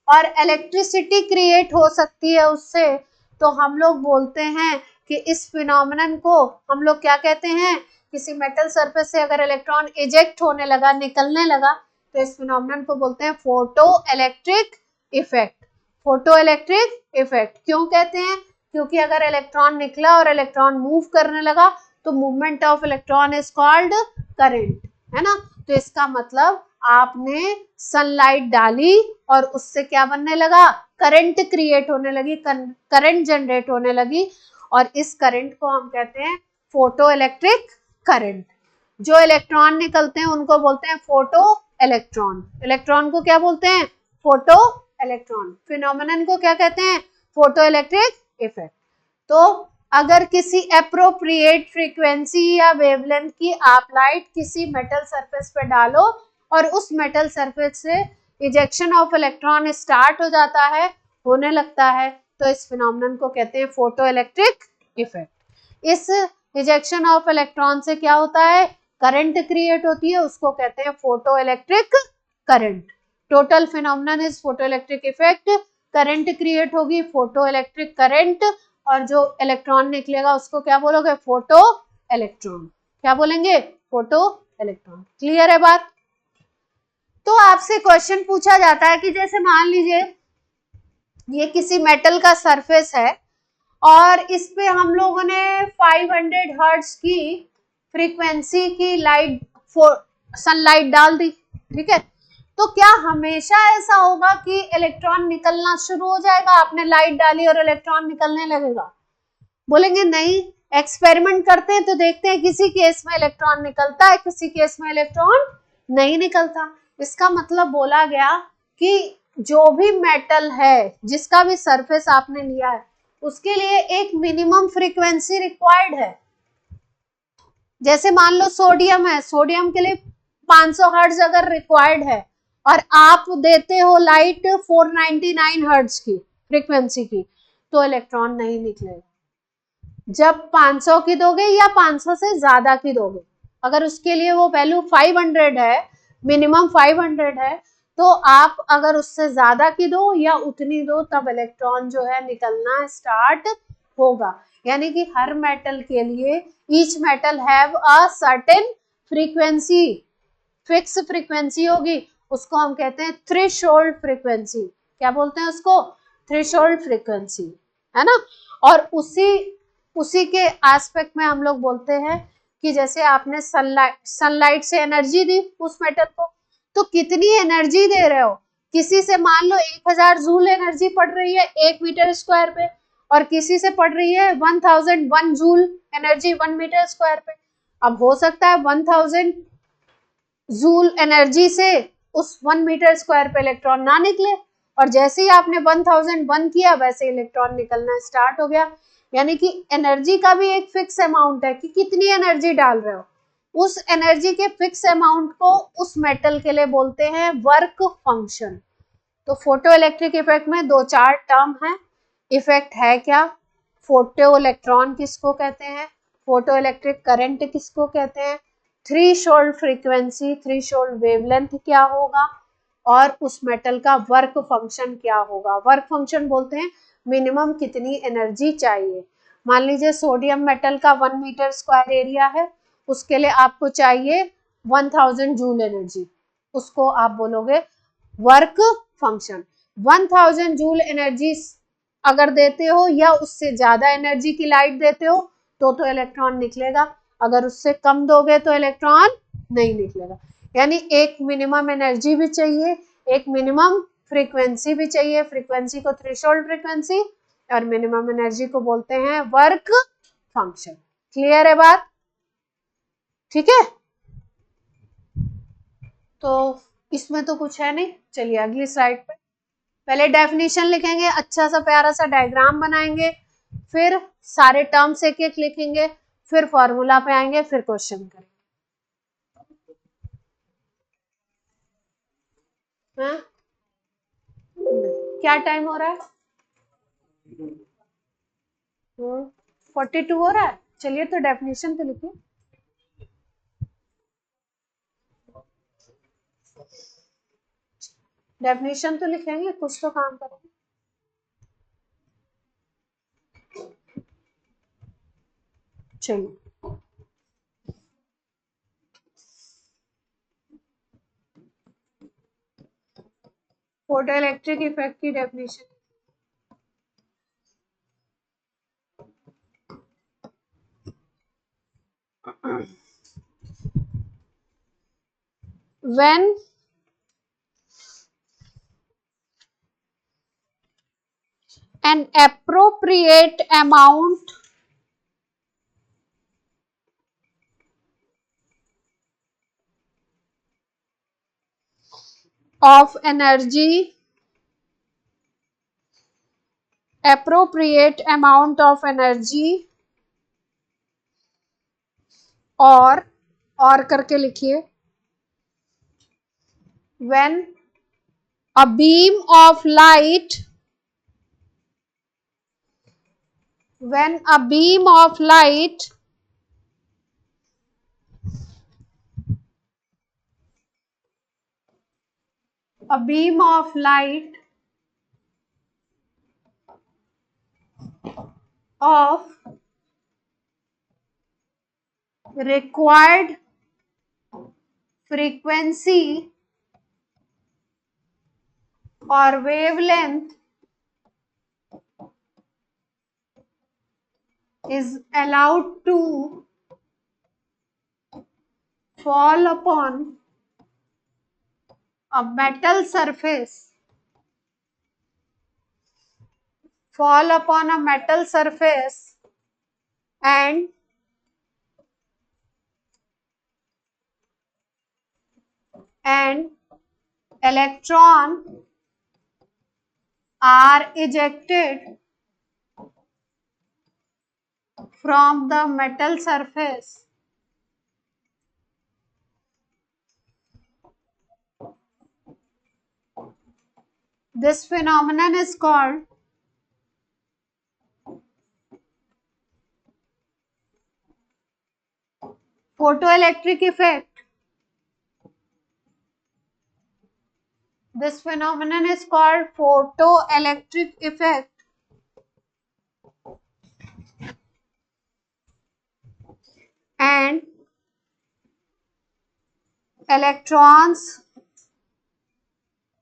और इलेक्ट्रिसिटी क्रिएट हो सकती है उससे, तो हम लोग बोलते हैं कि इस फिनोमेनन को हम लोग क्या कहते हैं? किसी मेटल सरफेस से अगर इलेक्ट्रॉन इजेक्ट होने लगा, निकलने लगा, तो इस फिनोमेनन को बोलते हैं photo electric effect. Photo electric effect क्यों कहते हैं? क्योंकि अगर इलेक्ट्रॉन निकला और इलेक्ट्रॉन मूव करने लगा तो movement of electron is called current, है ना। तो इसका मतलब आपने सनलाइट डाली और उससे क्या बनने लगा? करंट क्रिएट होने लगी, करंट जनरेट होने लगी, और इस करंट को हम कहते हैं फोटो इलेक्ट्रिक करंट। जो इलेक्ट्रॉन निकलते हैं उनको बोलते हैं फोटो इलेक्ट्रॉन। इलेक्ट्रॉन को क्या बोलते हैं? Photo electron. फिनोमेनन को क्या कहते हैं? Photo electric effect. तो अगर किसी एप्रोप्रिएट फ्रीक्वेंसी या वेवलेंथ की आप लाइट किसी मेटल सरफेस पे डालो और उस मेटल सरफेस से इजेक्शन ऑफ इलेक्ट्रॉन स्टार्ट हो जाता है, होने लगता है, तो इस फिनोमेनन को कहते हैं फोटो इलेक्ट्रिक इफेक्ट। इस इजेक्शन ऑफ इलेक्ट्रॉन से क्या होता है? करंट क्रिएट होती है, उसको कहते हैं photo electric current. Total phenomenon is photo electric effect. Current create होगी, फोटो इलेक्ट्रिक करंट, और जो इलेक्ट्रॉन निकलेगा उसको क्या बोलोगे? Photo electron. क्या बोलेंगे? Photo electron. क्लियर है बात? तो आपसे क्वेश्चन पूछा जाता है कि जैसे मान लीजिए ये किसी मेटल का सरफेस है और इस पे हम लोगों ने 500 हर्ट्ज की फ्रीक्वेंसी की लाइट सनलाइट डाल दी, ठीक है। तो क्या हमेशा ऐसा होगा कि इलेक्ट्रॉन निकलना शुरू हो जाएगा? आपने लाइट डाली और इलेक्ट्रॉन निकलने लगेगा? बोलेंगे नहीं। एक्सपेरिमेंट करते हैं तो देखते हैं किसी केस में इलेक्ट्रॉन निकलता है, किसी केस में इलेक्ट्रॉन नहीं निकलता। इसका मतलब बोला गया कि जो भी मेटल है, जिसका भी सरफेस आपने लिया है, उसके लिए एक मिनिमम फ्रीक्वेंसी रिक्वायर्ड है। जैसे मान लो सोडियम है, सोडियम के लिए 500 हर्ट्ज अगर रिक्वायर्ड है और आप देते हो लाइट 499 हर्ट्ज की फ्रीक्वेंसी की, तो इलेक्ट्रॉन नहीं निकलेगा। जब 500 की दोगे या 500 से ज्यादा की दोगे, अगर उसके लिए वो वैल्यू 500 है, मिनिमम 500 है, तो आप अगर उससे ज्यादा की दो या उतनी दो, तब इलेक्ट्रॉन जो है निकलना स्टार्ट होगा। यानी कि हर मेटल के लिए each metal have a certain frequency, fix frequency होगी, उसको हम कहते हैं थ्रेशोल्ड फ्रीक्वेंसी। क्या बोलते हैं उसको? थ्रेशोल्ड फ्रीक्वेंसी, है ना। और उसी के एस्पेक्ट में हम लोग बोलते हैं कि जैसे आपने सनलाइट से एनर्जी दी उस मेटल को, तो कितनी एनर्जी दे रहे हो? किसी से मान लो 1000 जूल एनर्जी पड़ रही है 1 मीटर स्क्वायर पे, और किसी से पड़ रही है 1001 जूल एनर्जी 1 मीटर स्क्वायर पे। अब हो सकता है 1000 जूल एनर्जी से उस 1 मीटर स्क्वायर पे इलेक्ट्रॉन ना निकले, और जैसे ही आपने 1001 किया वैसे इलेक्ट्रॉन निकलना स्टार्ट हो गया। यानी कि एनर्जी का भी एक फिक्स अमाउंट है कि कितनी एनर्जी डाल रहे हो। उस एनर्जी के फिक्स अमाउंट को उस मेटल के लिए बोलते हैं वर्क फंक्शन। तो फोटो इलेक्ट्रिक इफेक्ट में 2-4 टर्म है। इफेक्ट है क्या? फोटो इलेक्ट्रॉन किसको कहते हैं, फोटो इलेक्ट्रिक करंट किसको कहते हैं, थ्रेशोल्ड फ्रीक्वेंसी, थ्रेशोल्ड वेवलेंथ क्या होगा, और उस मेटल का वर्क फंक्शन क्या होगा। वर्क फंक्शन बोलते हैं मिनिमम कितनी एनर्जी चाहिए। मान लीजिए सोडियम मेटल का 1 मीटर स्क्वायर एरिया है, उसके लिए आपको चाहिए 1000 जूल एनर्जी, उसको आप बोलोगे वर्क फंक्शन। 1000 जूल एनर्जी अगर देते हो या उससे ज्यादा एनर्जी की लाइट देते हो तो इलेक्ट्रॉन निकलेगा, अगर उससे कम दोगे तो इलेक्ट्रॉन नहीं निकलेगा। यानी एक मिनिमम एनर्जी भी चाहिए, एक मिनिमम फ्रीक्वेंसी भी चाहिए। फ्रीक्वेंसी को थ्रेशोल्ड फ्रीक्वेंसी और मिनिमम एनर्जी को बोलते हैं वर्क फंक्शन। क्लियर है बात? ठीक है। तो इसमें तो कुछ है नहीं, चलिए अगली स्लाइड पे। पहले डेफिनेशन लिखेंगे, अच्छा सा प्यारा सा डायग्राम बनाएंगे, फिर सारे टर्म्स एक एक लिखेंगे, फिर फॉर्मूला पे आएंगे, फिर क्वेश्चन करेंगे। हाँ? क्या टाइम हो रहा है? 42 हो रहा है। चलिए तो डेफिनेशन तो लिखिए। डेफिनेशन तो लिखेंगे, कुछ तो काम करेंगे। चलिए, फोटो इलेक्ट्रिक इफेक्ट की definition. When an appropriate amount of energy और करके लिखिए, when a beam of light of required frequency or wavelength is allowed to fall upon a metal surface, and electron are ejected from the metal surface this phenomenon is called photoelectric effect. This phenomenon is called photoelectric effect, and electrons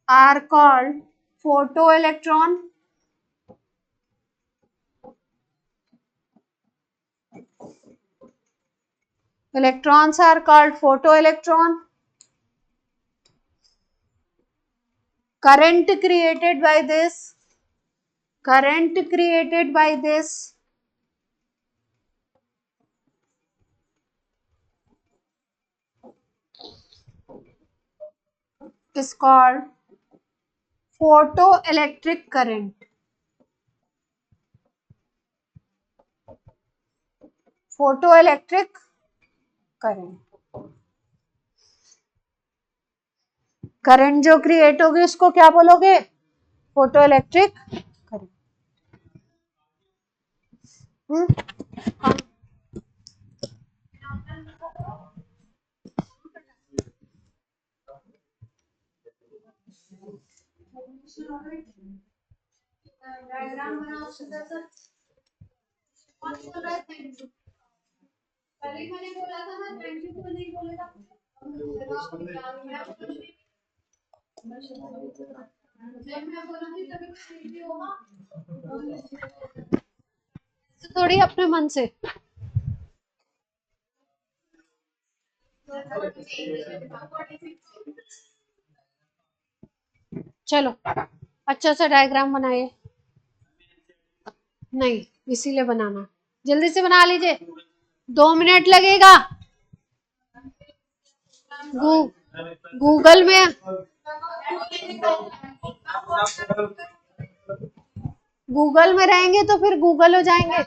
are called photoelectron. Electrons are called photoelectron. Current created by this is called photoelectric current. Photoelectric current. Current जो क्रिएट होगी उसको क्या बोलोगे? Photoelectric current. डायग्राम बनाओ सीधा सा. कौन बोल रहा है थैंक यू? कल ही मैंने बोला था ना थैंक यू तो नहीं बोलेगा. जब मैं बोलूंगी तभी कुछ भी होगा. थोड़ी अपने मन से. चलो अच्छा सा डायग्राम बनाइए. नहीं इसीलिए बनाना. जल्दी से बना लीजिए. 2 मिनट लगेगा. गूगल में रहेंगे तो फिर गूगल हो जाएंगे.